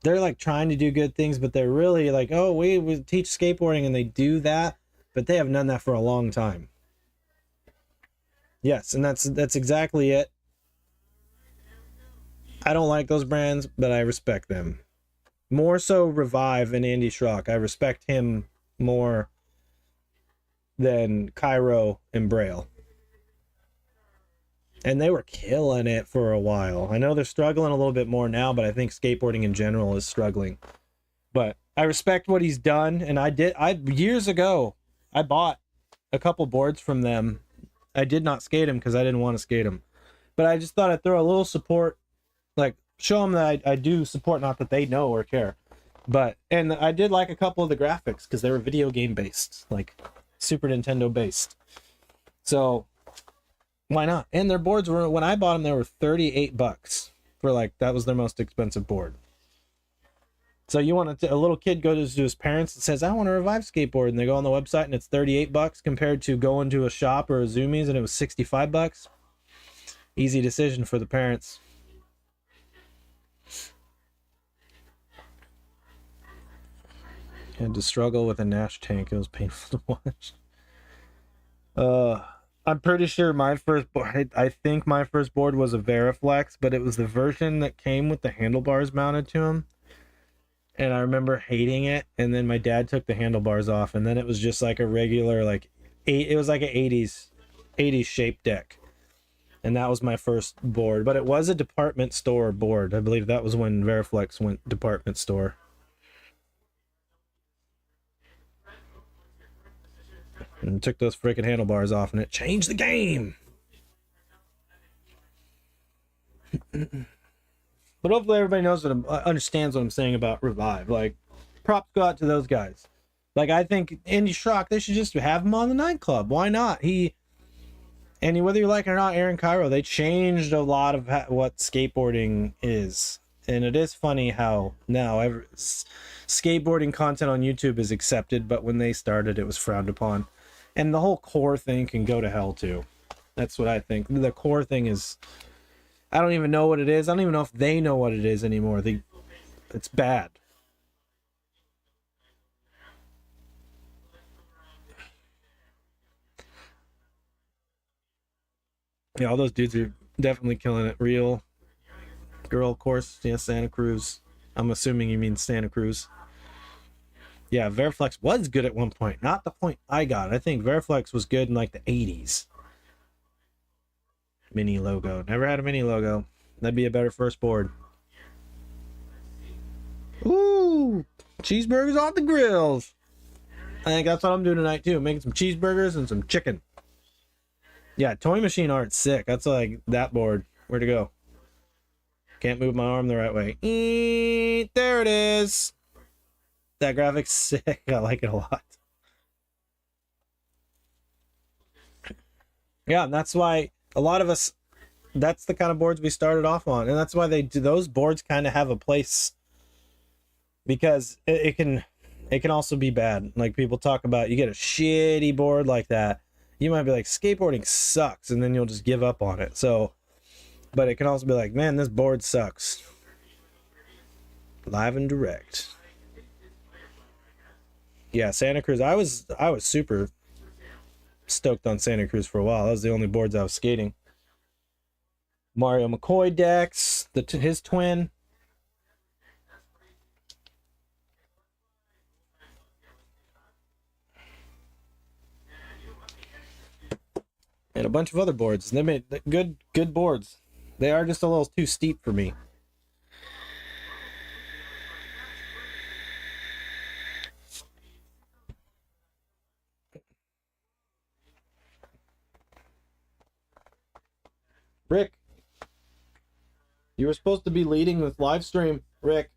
They're like trying to do good things, but they're really like, oh, we teach skateboarding, and they do that, but they haven't done that for a long time. Yes, and that's exactly it. I don't like those brands, but I respect them. More so Revive and Andy Schrock. I respect him more than Cairo and Braille. And they were killing it for a while. I know they're struggling a little bit more now, but I think skateboarding in general is struggling. But I respect what he's done, and years ago I bought a couple boards from them. I did not skate them because I didn't want to skate them, but I just thought I'd throw a little support, like show them that I do support, not that they know or care. But and I did like a couple of the graphics because they were video game based, like Super Nintendo based. So why not? And their boards were, when I bought them, they were $38 for, like, that was their most expensive board. So you want a little kid goes to his parents and says, I want to revive skateboard, and they go on the website and it's $38 compared to going to a shop or a Zoomies and it was $65. Easy decision for the parents. Had to struggle with a Nash tank. It was painful to watch. I'm pretty sure my first board, I think my first board was a Veriflex, but it was the version that came with the handlebars mounted to them. And I remember hating it, and then my dad took the handlebars off, and then it was just like a regular, like, it was like an 80s shaped deck. And that was my first board, but it was a department store board. I believe that was when Veriflex went department store. And took those freaking handlebars off, and it changed the game. But hopefully everybody knows understands what I'm saying about Revive. Like, props go out to those guys. Like, I think Andy Schrock, they should just have him on the nightclub. Why not? Whether you like it or not, Aaron Cairo, they changed a lot of what skateboarding is. And it is funny how now skateboarding content on YouTube is accepted, but when they started, it was frowned upon. And the whole core thing can go to hell, too. That's what I think. The core thing is, I don't even know what it is. I don't even know if they know what it is anymore. It's bad. Yeah, all those dudes are definitely killing it. Real girl, of course. Yeah, Santa Cruz. I'm assuming you mean Santa Cruz. Yeah, Veriflex was good at one point. Not the point I got. I think Veriflex was good in like the 80s. Mini logo. Never had a mini logo. That'd be a better first board. Ooh, cheeseburgers off the grills. I think that's what I'm doing tonight too. Making some cheeseburgers and some chicken. Yeah, Toy Machine art's sick. That's like that board. Where'd it go? Can't move my arm the right way. There it is. That graphic's sick. I like it a lot. Yeah, and that's why a lot of us, that's the kind of boards we started off on. And that's why those boards kind of have a place, because it can also be bad. Like, people talk about, you get a shitty board like that, you might be like, skateboarding sucks, and then you'll just give up on it. So, but it can also be like, man, this board sucks. Live and direct. Yeah, Santa Cruz. I was super stoked on Santa Cruz for a while. That was the only boards I was skating. Mario McCoy decks, his twin. And a bunch of other boards. They made good boards. They are just a little too steep for me. Rick, you were supposed to be leading this live stream, Rick.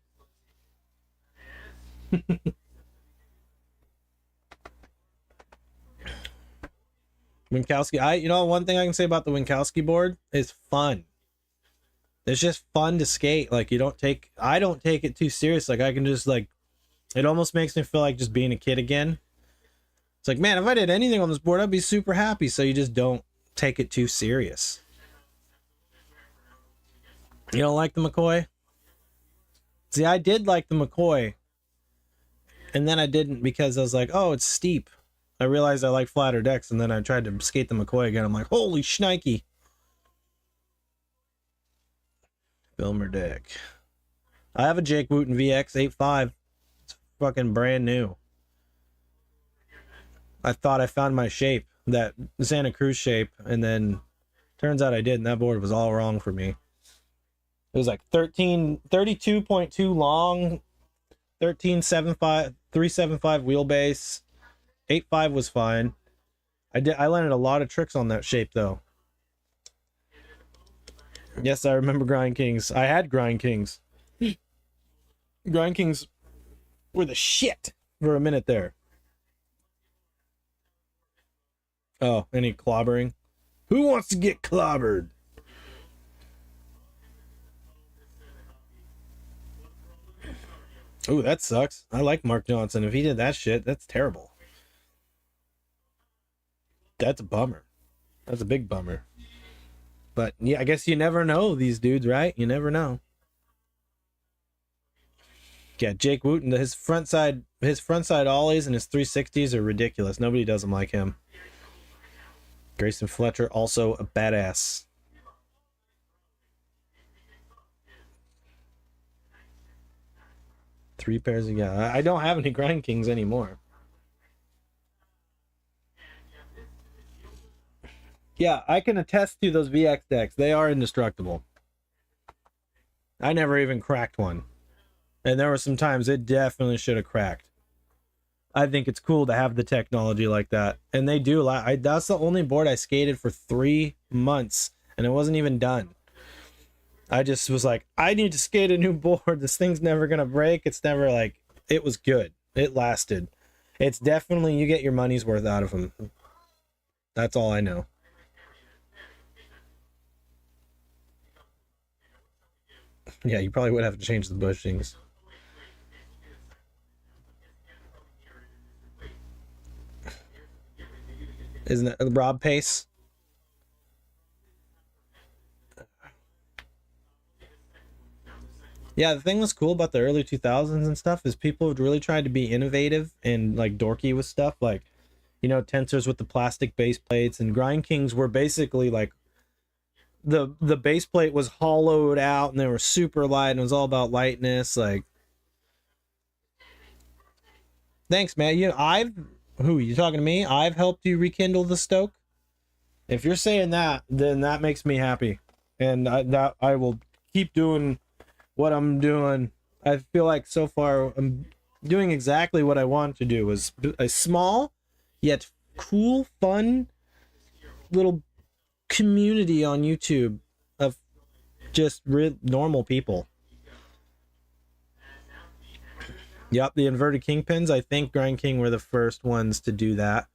Winkowski, one thing I can say about the Winkowski board is fun. It's just fun to skate. Like, I don't take it too serious. Like, I can just, like, it almost makes me feel like just being a kid again. It's like, man, if I did anything on this board, I'd be super happy. So you just don't take it too serious. You don't like the McCoy? See, I did like the McCoy, and then I didn't because I was like, oh, it's steep. I realized I like flatter decks, and then I tried to skate the McCoy again. I'm like, holy shnikey. Filmer deck. I have a Jake Wooten VX 8.5. It's fucking brand new. I thought I found my shape, that Santa Cruz shape, and then turns out I did, and that board was all wrong for me. It was like 32.2 long, 13.75, 375 wheelbase. 8.5 was fine. I landed a lot of tricks on that shape though. Yes, I remember Grind Kings. I had Grind Kings. Grind Kings were the shit for a minute there. Oh, any clobbering? Who wants to get clobbered? Ooh, that sucks. I like Mark Johnson. If he did that shit, that's terrible. That's a bummer. That's a big bummer. But yeah, I guess you never know these dudes, right? You never know. Yeah, Jake Wooten, his frontside ollies and his 360s are ridiculous. Nobody does them like him. Grayson Fletcher, also a badass. Three pairs of, yeah. I don't have any Grind Kings anymore. Yeah, I can attest to those VX decks. They are indestructible. I never even cracked one. And there were some times it definitely should have cracked. I think it's cool to have the technology like that. And they do. That's the only board I skated for 3 months. And it wasn't even done. I just was like, I need to skate a new board. This thing's never going to break. It's never like, it was good. It lasted. It's definitely, you get your money's worth out of them. That's all I know. Yeah, you probably would have to change the bushings. Isn't it Rob Pace? Yeah, the thing that's cool about the early 2000s and stuff is people had really tried to be innovative and like dorky with stuff, like, you know, tensors with the plastic base plates, and Grind Kings were basically like the base plate was hollowed out and they were super light and it was all about lightness. Like, thanks, man. Who you talking to me? I've helped you rekindle the stoke. If you're saying that, then that makes me happy, and I will keep doing what I'm doing. I feel like so far I'm doing exactly what I want to do, is a small yet cool, fun little community on YouTube of just normal people. Yep, the inverted kingpins. I think Grind King were the first ones to do that,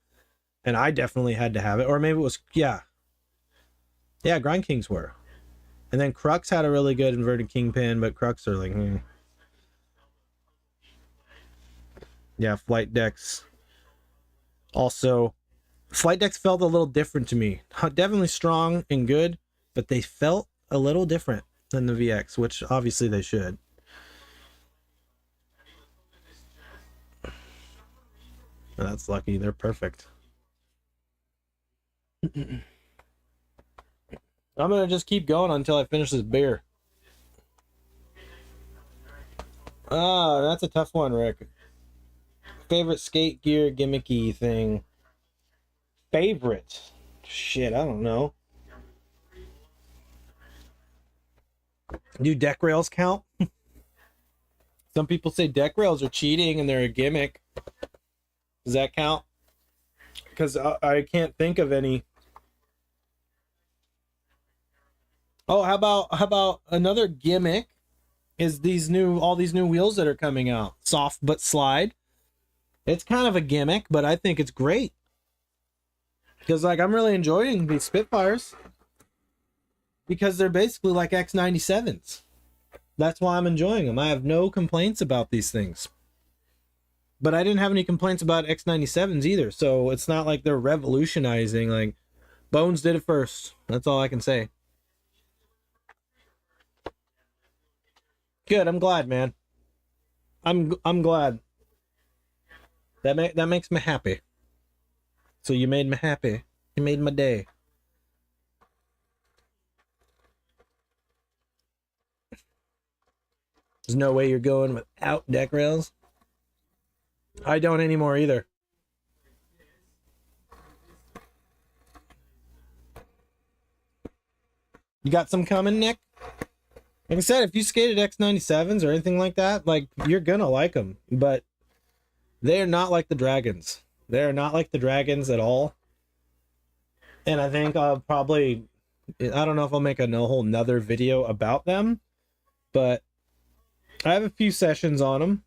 and I definitely had to have it. Or maybe it was, yeah, Grind Kings were. And then Crux had a really good inverted kingpin, but Crux are like, Yeah, flight decks. Also, flight decks felt a little different to me. Definitely strong and good, but they felt a little different than the VX, which obviously they should. That's lucky. They're perfect. I'm gonna just keep going until I finish this beer. That's a tough one, Rick. Favorite skate gear gimmicky thing. Favorite? Shit, I don't know. Do deck rails count? Some people say deck rails are cheating and they're a gimmick. Does that count? Because I can't think of any. Oh, how about another gimmick? Is all these new wheels that are coming out, soft but slide. It's kind of a gimmick, but I think it's great because like I'm really enjoying these Spitfires because they're basically like X97s. That's why I'm enjoying them. I have no complaints about these things. But I didn't have any complaints about X97s either, so it's not like they're revolutionizing. Like, Bones did it first. That's all I can say. Good, I'm glad, man. I'm glad. That makes me happy. So you made me happy. You made my day. There's no way you're going without deck rails. I don't anymore either. You got some coming, Nick? Like I said, if you skated X97s or anything like that, like, you're gonna like them. But they are not like the Dragons. They are not like the Dragons at all. And I think I'll probably, I don't know if I'll make a whole nother video about them, but I have a few sessions on them.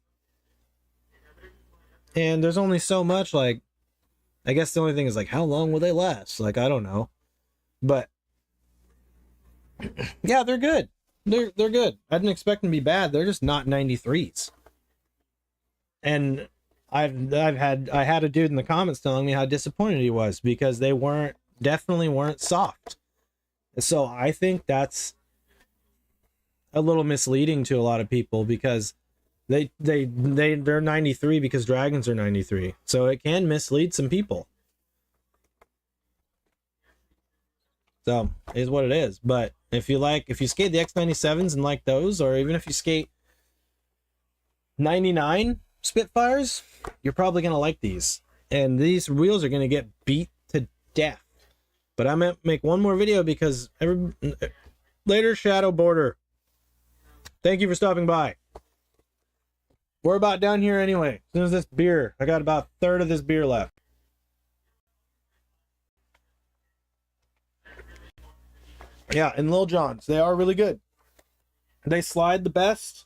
And there's only so much, like, I guess the only thing is, like, how long will they last? Like, I don't know. But yeah, they're good. They're good. I didn't expect them to be bad. They're just not 93s. And I had a dude in the comments telling me how disappointed he was because they definitely weren't soft. So I think that's a little misleading to a lot of people because they're 93 because Dragons are 93. So it can mislead some people. So it is what it is. But if you skate the X97s and like those, or even if you skate 99 Spitfires, you're probably gonna like these. And these wheels are gonna get beat to death. But I'm gonna make one more video because later, Shadow Border. Thank you for stopping by. We're about done here anyway. As soon as this beer, I got about a third of this beer left. Yeah, and Lil John's, they are really good. They slide the best.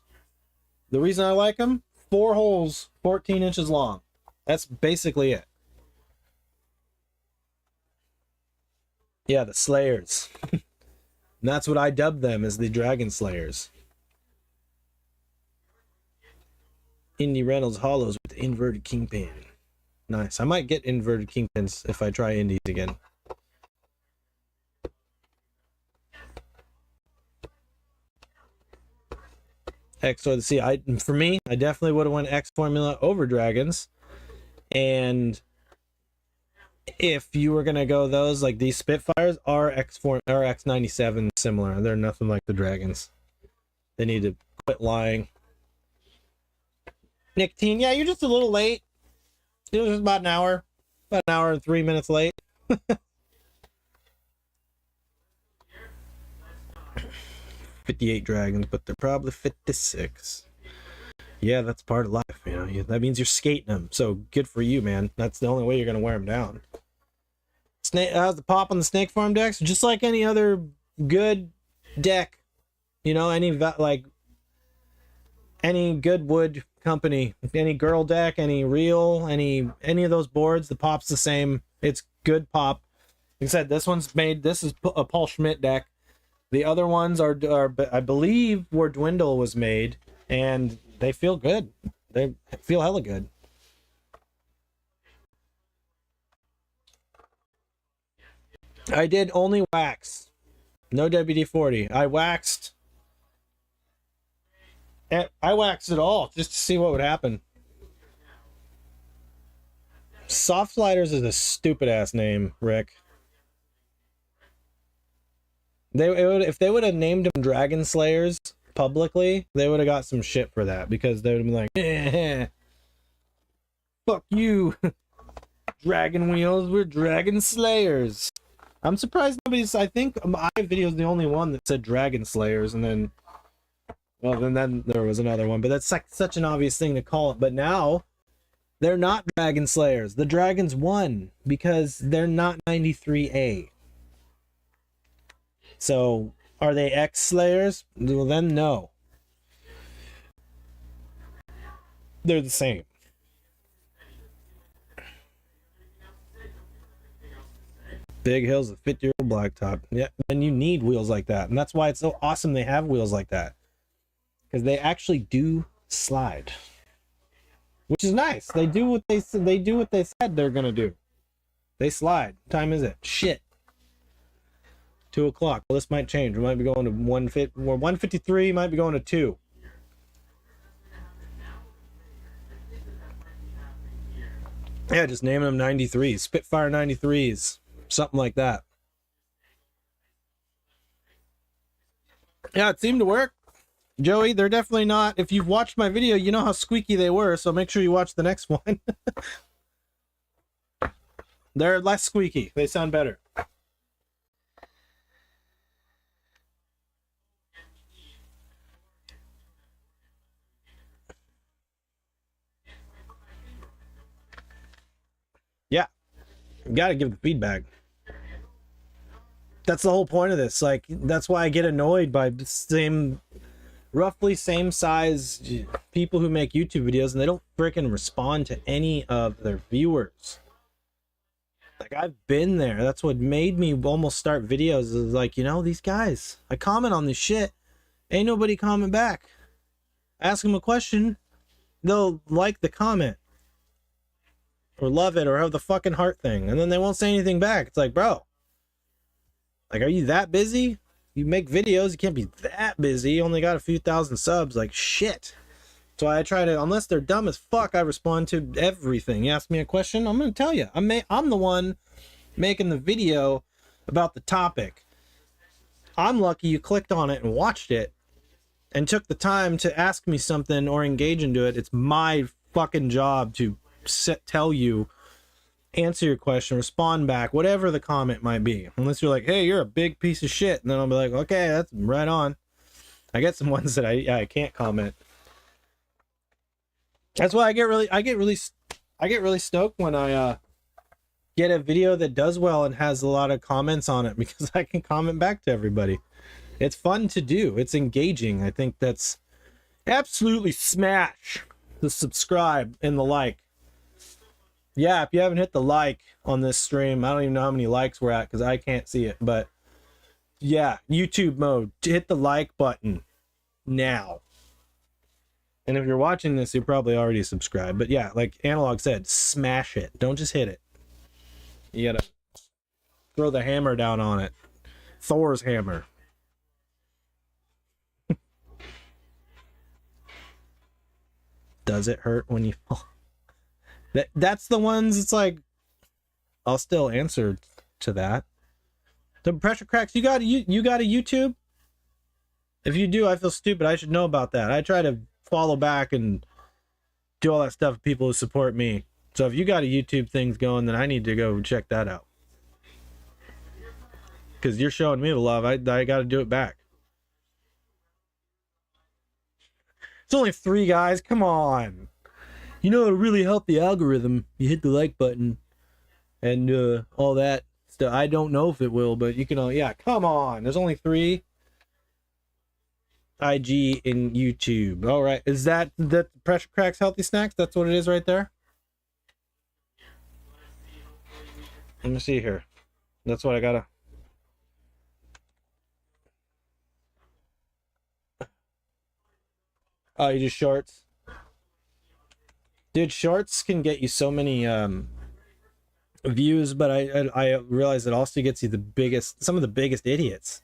The reason I like them, 4 holes, 14 inches long. That's basically it. Yeah, the Slayers. And that's what I dubbed them, as the Dragon Slayers. Indy Reynolds Hollows with inverted kingpin. Nice. I might get inverted kingpins if I try Indies again. X or the C. For me, I definitely would have went X Formula over Dragons. And if you were gonna go those, like these Spitfires are X97 similar. They're nothing like the Dragons. They need to quit lying. Nicotine, yeah, you're just a little late. It was about an hour and 3 minutes late. 58 Dragons, but they're probably 56. Yeah, that's part of life, you know. That means you're skating them. So good for you, man. That's the only way you're gonna wear them down. The pop on the Snake Farm decks, just like any other good deck. You know, any good wood company, any girl deck, any reel, any of those boards, the pop's the same. It's good pop. Like I said, this is a Paul Schmidt deck. The other ones are I believe where Dwindle was made, and they feel good. They feel hella good. I did only wax. No WD-40. I waxed it all just to see what would happen. Soft Sliders is a stupid ass name, Rick. If they would have named them Dragon Slayers publicly, they would have got some shit for that, because they would have been like, fuck you, Dragon Wheels, we're Dragon Slayers. I'm surprised I think my video is the only one that said Dragon Slayers, and then, well, then there was another one, but that's like such an obvious thing to call it. But now, they're not Dragon Slayers. The Dragons won, because they're not 93A. So, are they X Slayers? Well, then no. They're the same. Big hills with 50-year-old blacktop. Yeah, and you need wheels like that. And that's why it's so awesome they have wheels like that. Because they actually do slide. Which is nice. They do what they said they're gonna do. They slide. What time is it? Shit. 2 o'clock. Well, this might change. We might be going to 153, might be going to 2. Yeah, just naming them 93s. Spitfire 93s. Something like that. Yeah, it seemed to work. Joey, they're definitely not. If you've watched my video, you know how squeaky they were, so make sure you watch the next one. They're less squeaky. They sound better. You gotta give the feedback. That's the whole point of this. Like, that's why I get annoyed by roughly same size people who make YouTube videos and they don't freaking respond to any of their viewers. Like, I've been there. That's what made me almost start videos. Is like, you know, these guys, I comment on this shit, ain't nobody comment back. Ask them a question, they'll like the comment or love it or have the fucking heart thing, and then they won't say anything back. It's like, bro, like, are you that busy? You make videos, you can't be that busy. You only got a few thousand subs. Like, shit. So I try to, unless they're dumb as fuck, I respond to everything. You ask me a question, I'm gonna tell you. I'm the one making the video about the topic. I'm lucky you clicked on it and watched it and took the time to ask me something or engage into it. It's my fucking job to tell you, answer your question, respond back, whatever the comment might be. Unless you're like, hey, you're a big piece of shit, and then I'll be like, okay, that's right on. I get some ones that I can't comment. That's why I get really stoked when I get a video that does well and has a lot of comments on it, because I can comment back to everybody. It's fun to do. It's engaging. I think that's absolutely smash the subscribe and the like. Yeah, if you haven't hit the like on this stream, I don't even know how many likes we're at because I can't see it. But yeah, YouTube mode, hit the like button now. And if you're watching this, you're probably already subscribed. But yeah, like Analog said, smash it. Don't just hit it. You gotta throw the hammer down on it. Thor's hammer. Does it hurt when you fall? That's the ones, it's like, I'll still answer to that. The pressure cracks, you got a YouTube? If you do, I feel stupid. I should know about that. I try to follow back and do all that stuff with people who support me. So if you got a YouTube things going, then I need to go check that out. Because you're showing me the love. I got to do it back. It's only 3 guys. Come on. You know, it'll really help the algorithm. You hit the like button and all that stuff. I don't know if it will, but you can. Yeah, come on. There's only 3. IG and YouTube. All right. Is that Pressure Cracks Healthy Snacks? That's what it is right there. Let me see here. That's what I gotta. Oh, you do shorts? Dude, shorts can get you so many views, but I realize it also gets you some of the biggest idiots.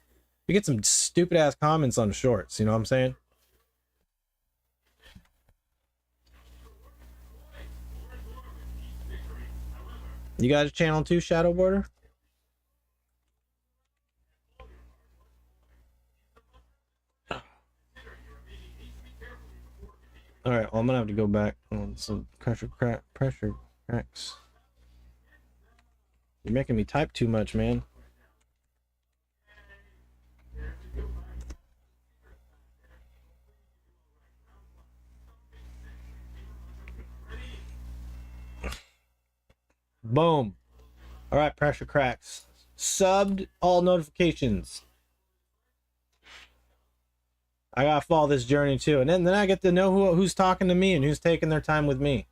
You get some stupid ass comments on shorts, you know what I'm saying? You got a channel too, Shadow Border? All right, well, I'm gonna have to go back on some pressure cracks. You're making me type too much, man. Boom. All right, pressure cracks. Subbed, all notifications. I gotta follow this journey too, and then I get to know who's talking to me and who's taking their time with me.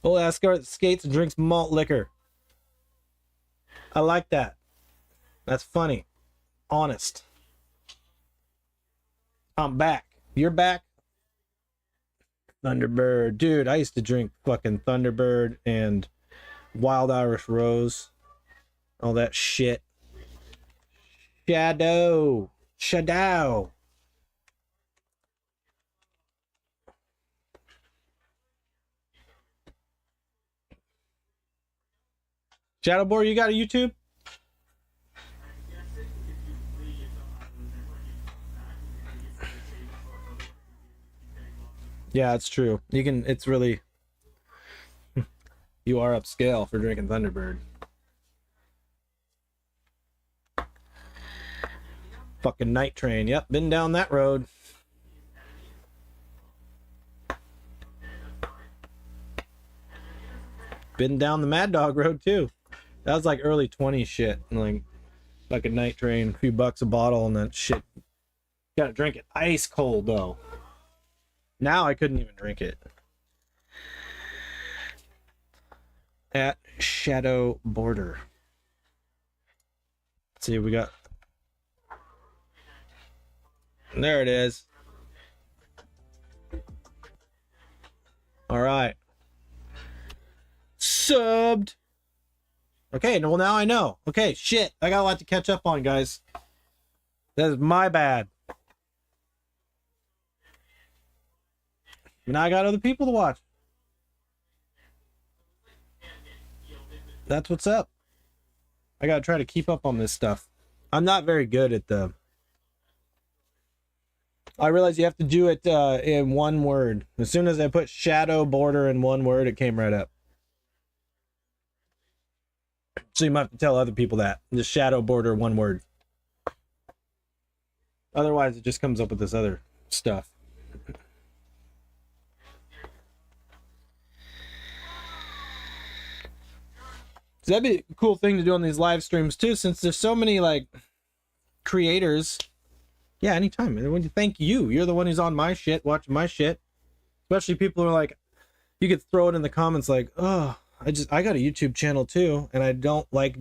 Old ass skates and drinks malt liquor. I like that. That's funny. Honest. I'm back. You're back? Thunderbird. Dude, I used to drink fucking Thunderbird and Wild Irish Rose. All that shit. Shadow. Shadow. Shadowboard, you got a YouTube? Yeah, it's true. You can, it's really, you are upscale for drinking Thunderbird. Fucking night train. Yep, been down that road. Been down the Mad Dog Road too. That was like early 20s shit. Like fucking night train, a few bucks a bottle, and that shit. Gotta drink it ice cold though. Now I couldn't even drink it. At Shadow Border. Let's see what we got. There it is. All right. Subbed. Okay, well now I know. Okay, shit. I got a lot to catch up on, guys. That is my bad. Now I got other people to watch. That's what's up. I gotta try to keep up on this stuff. I'm not very good at the... I realize you have to do it in one word. As soon as I put Shadow Border in one word, it came right up. So you might have to tell other people that. Just Shadow Border, one word. Otherwise, it just comes up with this other stuff. So that'd be a cool thing to do on these live streams too, since there's so many like creators. Yeah, anytime. Thank you. You're the one who's on my shit, watching my shit. Especially people who are like, you could throw it in the comments like, oh, I got a YouTube channel too, and I don't like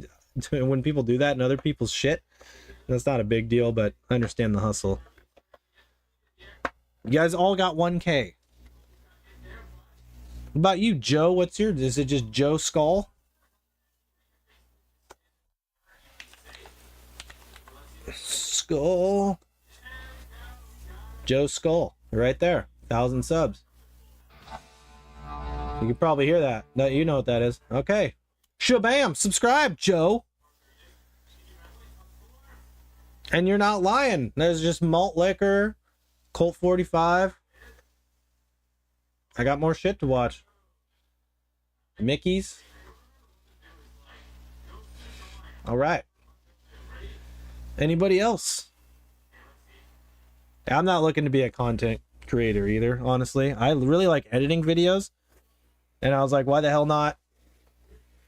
when people do that in other people's shit. That's not a big deal, but I understand the hustle. You guys all got 1K. What about you, Joe? What's your? Is it just Joe Skull? Skull. Joe Skull, right there. 1,000 subs. You can probably hear that. No, you know what that is. Okay. Shabam! Subscribe, Joe! And you're not lying. There's just malt liquor, Colt 45. I got more shit to watch. Mickey's. All right. Anybody else? I'm not looking to be a content creator either, honestly. I really like editing videos. And I was like, why the hell not?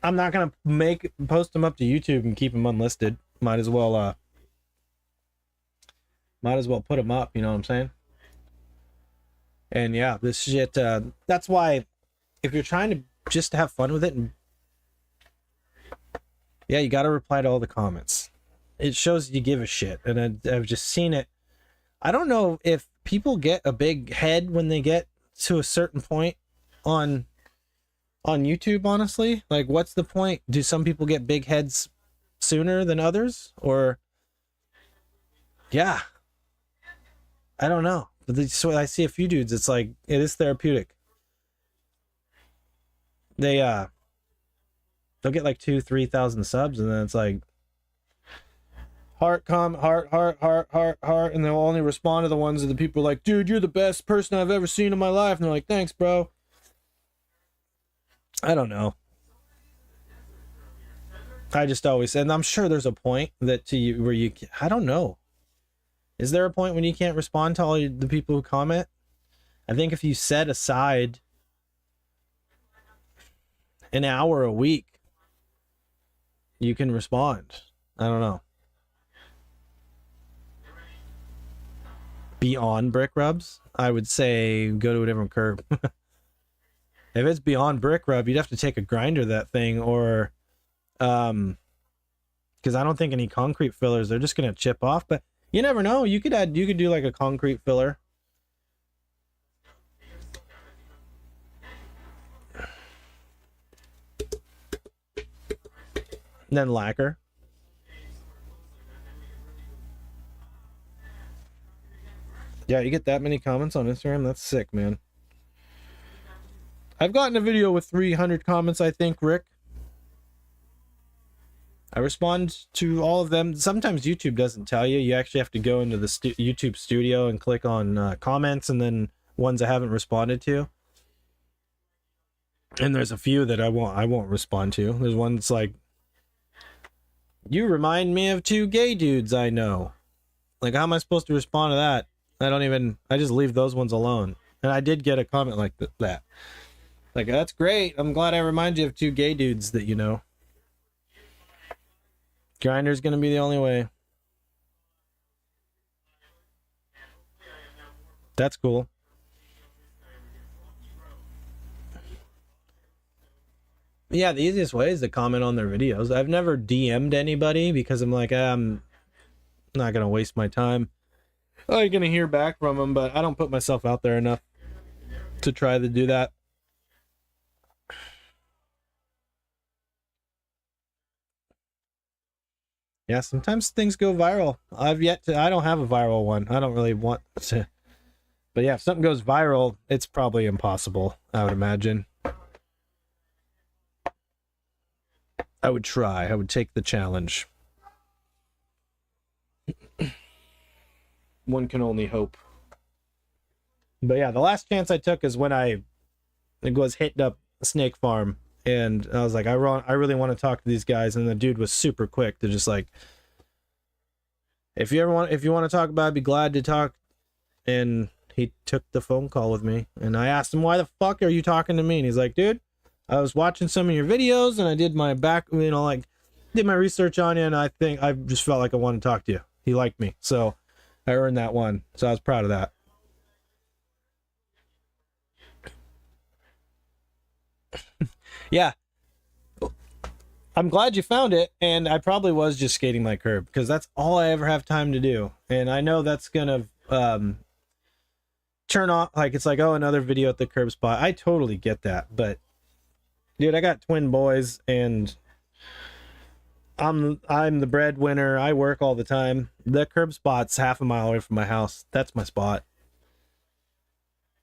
I'm not going to post them up to YouTube and keep them unlisted. Might as well put them up, you know what I'm saying? And yeah, this shit, that's why if you're trying to just have fun with it, and yeah, you got to reply to all the comments. It shows you give a shit. And I've just seen it. I don't know if people get a big head when they get to a certain point on YouTube, honestly. Like, what's the point? Do some people get big heads sooner than others? Or, yeah. I don't know. But so I see a few dudes, it's like, it is therapeutic. They'll get like 2,000-3,000 subs, and then it's like, heart, and they'll only respond to the ones that the people are like, dude, you're the best person I've ever seen in my life. And they're like, thanks, bro. I don't know. I just always, and I'm sure there's a point that to you where you, I don't know. Is there a point when you can't respond to all the people who comment? I think if you set aside an hour a week, you can respond. I don't know. Beyond brick rubs, I would say go to a different curb. If it's beyond brick rub, you'd have to take a grinder that thing, or because I don't think any concrete fillers, they're just gonna chip off. But you never know. You could do like a concrete filler. And then lacquer. Yeah, you get that many comments on Instagram? That's sick, man. I've gotten a video with 300 comments, I think, Rick. I respond to all of them. Sometimes YouTube doesn't tell you. You actually have to go into the YouTube studio and click on comments, and then ones I haven't responded to. And there's a few that I won't respond to. There's one that's like, you remind me of two gay dudes I know. Like, how am I supposed to respond to that? I just leave those ones alone. And I did get a comment like that. Like, that's great. I'm glad I remind you of 2 gay dudes that you know. Grinder's gonna be the only way. That's cool. Yeah, the easiest way is to comment on their videos. I've never DM'd anybody because I'm like, I'm not gonna waste my time. I'm gonna hear back from them, but I don't put myself out there enough to try to do that. Yeah, sometimes things go viral. I don't have a viral one. I don't really want to. But yeah, if something goes viral, it's probably impossible, I would imagine. I would try. I would take the challenge. One can only hope. But yeah, the last chance I took is when I was hitting up Snake Farm, and I was like, I really want to talk to these guys, and the dude was super quick to just like, if you want to talk about it, I'd be glad to talk. And he took the phone call with me, and I asked him, why the fuck are you talking to me? And he's like, dude, I was watching some of your videos, and I did my did my research on you, and I think I just felt like I wanted to talk to you. He liked me, so I earned that one. So I was proud of that. Yeah. I'm glad you found it, and I probably was just skating my curb because that's all I ever have time to do. And I know that's gonna turn off, like, it's like, oh, another video at the curb spot. I totally get that, but dude, I got twin boys, and I'm the breadwinner. I work all the time. The curb spot's half a mile away from my house. That's my spot.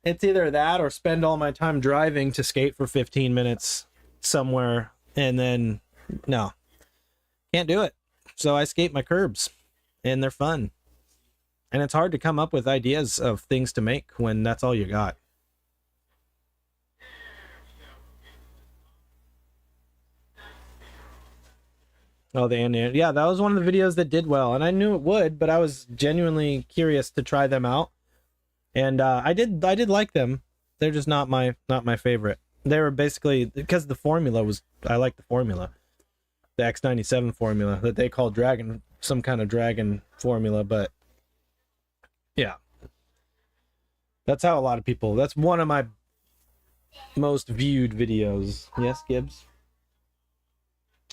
It's either that or spend all my time driving to skate for 15 minutes somewhere, and then no, can't do it. So I skate my curbs, and they're fun. And it's hard to come up with ideas of things to make when that's all you got. Oh, yeah, that was one of the videos that did well, and I knew it would, but I was genuinely curious to try them out, and I did like them. They're just not my favorite. They were basically because the formula was, I like the formula, the X97 formula that they call dragon, some kind of dragon formula, but yeah, that's how a lot of people. That's one of my most viewed videos. Yes, Gibbs.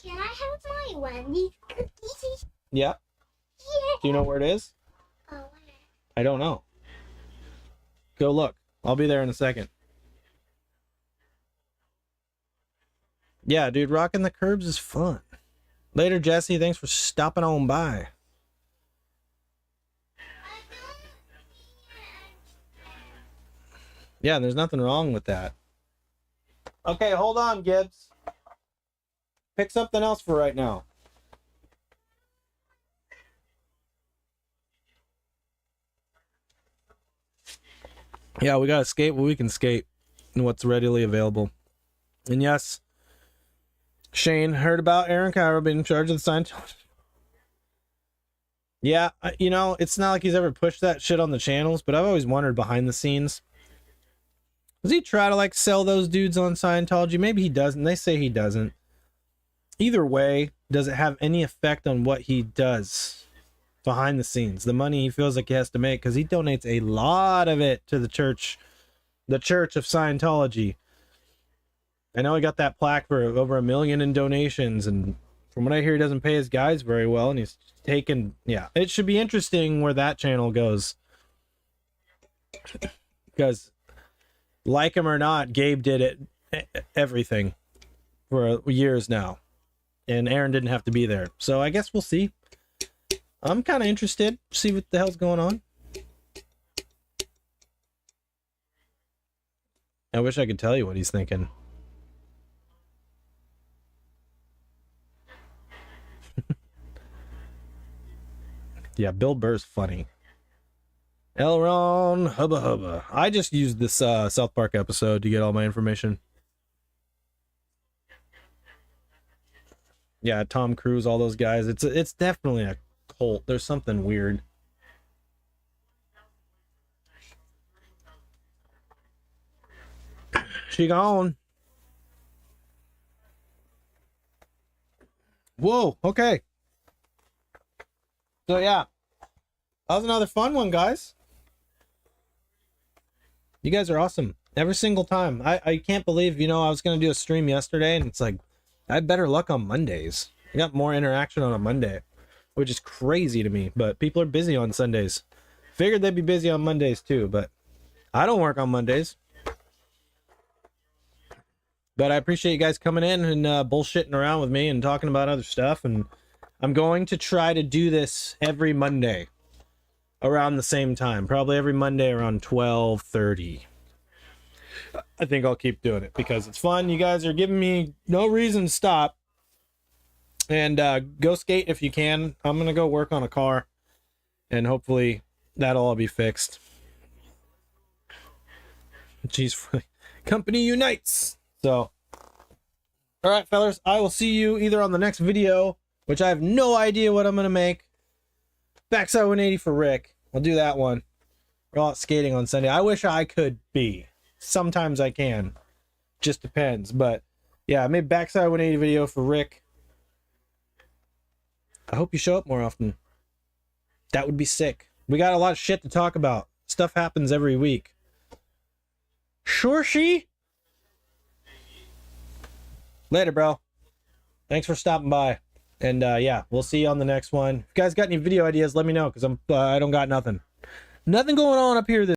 Can I have my Wendy's cookies? Yeah. Yeah. Do you know where it is? Oh, where? I don't know. Go look. I'll be there in a second. Yeah, dude, rocking the curbs is fun. Later, Jesse. Thanks for stopping on by. Yeah, there's nothing wrong with that. Okay, hold on, Gibbs. Pick something else for right now. Yeah, we gotta skate what we can skate and what's readily available. And yes, Shane heard about Aaron Cairo being in charge of the Scientology. Yeah, it's not like he's ever pushed that shit on the channels, but I've always wondered behind the scenes. Does he try to like sell those dudes on Scientology? Maybe he doesn't. They say he doesn't. Either way, does it have any effect on what he does behind the scenes? The money he feels like he has to make, because he donates a lot of it to the Church of Scientology. I know he got that plaque for over $1 million in donations, and from what I hear, he doesn't pay his guys very well, and he's taken. Yeah, it should be interesting where that channel goes, because, like him or not, Gabe did everything for years now, and Aaron didn't have to be there. So I guess we'll see. I'm kind of interested to see what the hell's going on. I wish I could tell you what he's thinking. Yeah, Bill Burr's funny. Elron, hubba hubba. I just used this South Park episode to get all my information. Yeah, Tom Cruise, all those guys. It's definitely a cult. There's something weird. She gone. Whoa, okay. So yeah, that was another fun one, guys. You guys are awesome. Every single time. I can't believe, you know, I was going to do a stream yesterday, and it's like, I had better luck on Mondays. I got more interaction on a Monday, which is crazy to me, but people are busy on Sundays. Figured they'd be busy on Mondays too, but I don't work on Mondays. But I appreciate you guys coming in and bullshitting around with me and talking about other stuff, and I'm going to try to do this every Monday around the same time, probably every Monday around 12:30. I think I'll keep doing it because it's fun. You guys are giving me no reason to stop. And go skate if you can. I'm gonna go work on a car, and hopefully that'll all be fixed. Jeez, company unites. So, all right, fellas, I will see you either on the next video, which I have no idea what I'm gonna make. Backside 180 for Rick. I'll do that one. We're all out skating on Sunday. I wish I could be. Sometimes I can. Just depends. But yeah, I made backside 180 video for Rick. I hope you show up more often. That would be sick. We got a lot of shit to talk about. Stuff happens every week. Sure, she? Later, bro. Thanks for stopping by. And yeah, we'll see you on the next one. If you guys got any video ideas, let me know, because I don't got nothing. Nothing going on up here this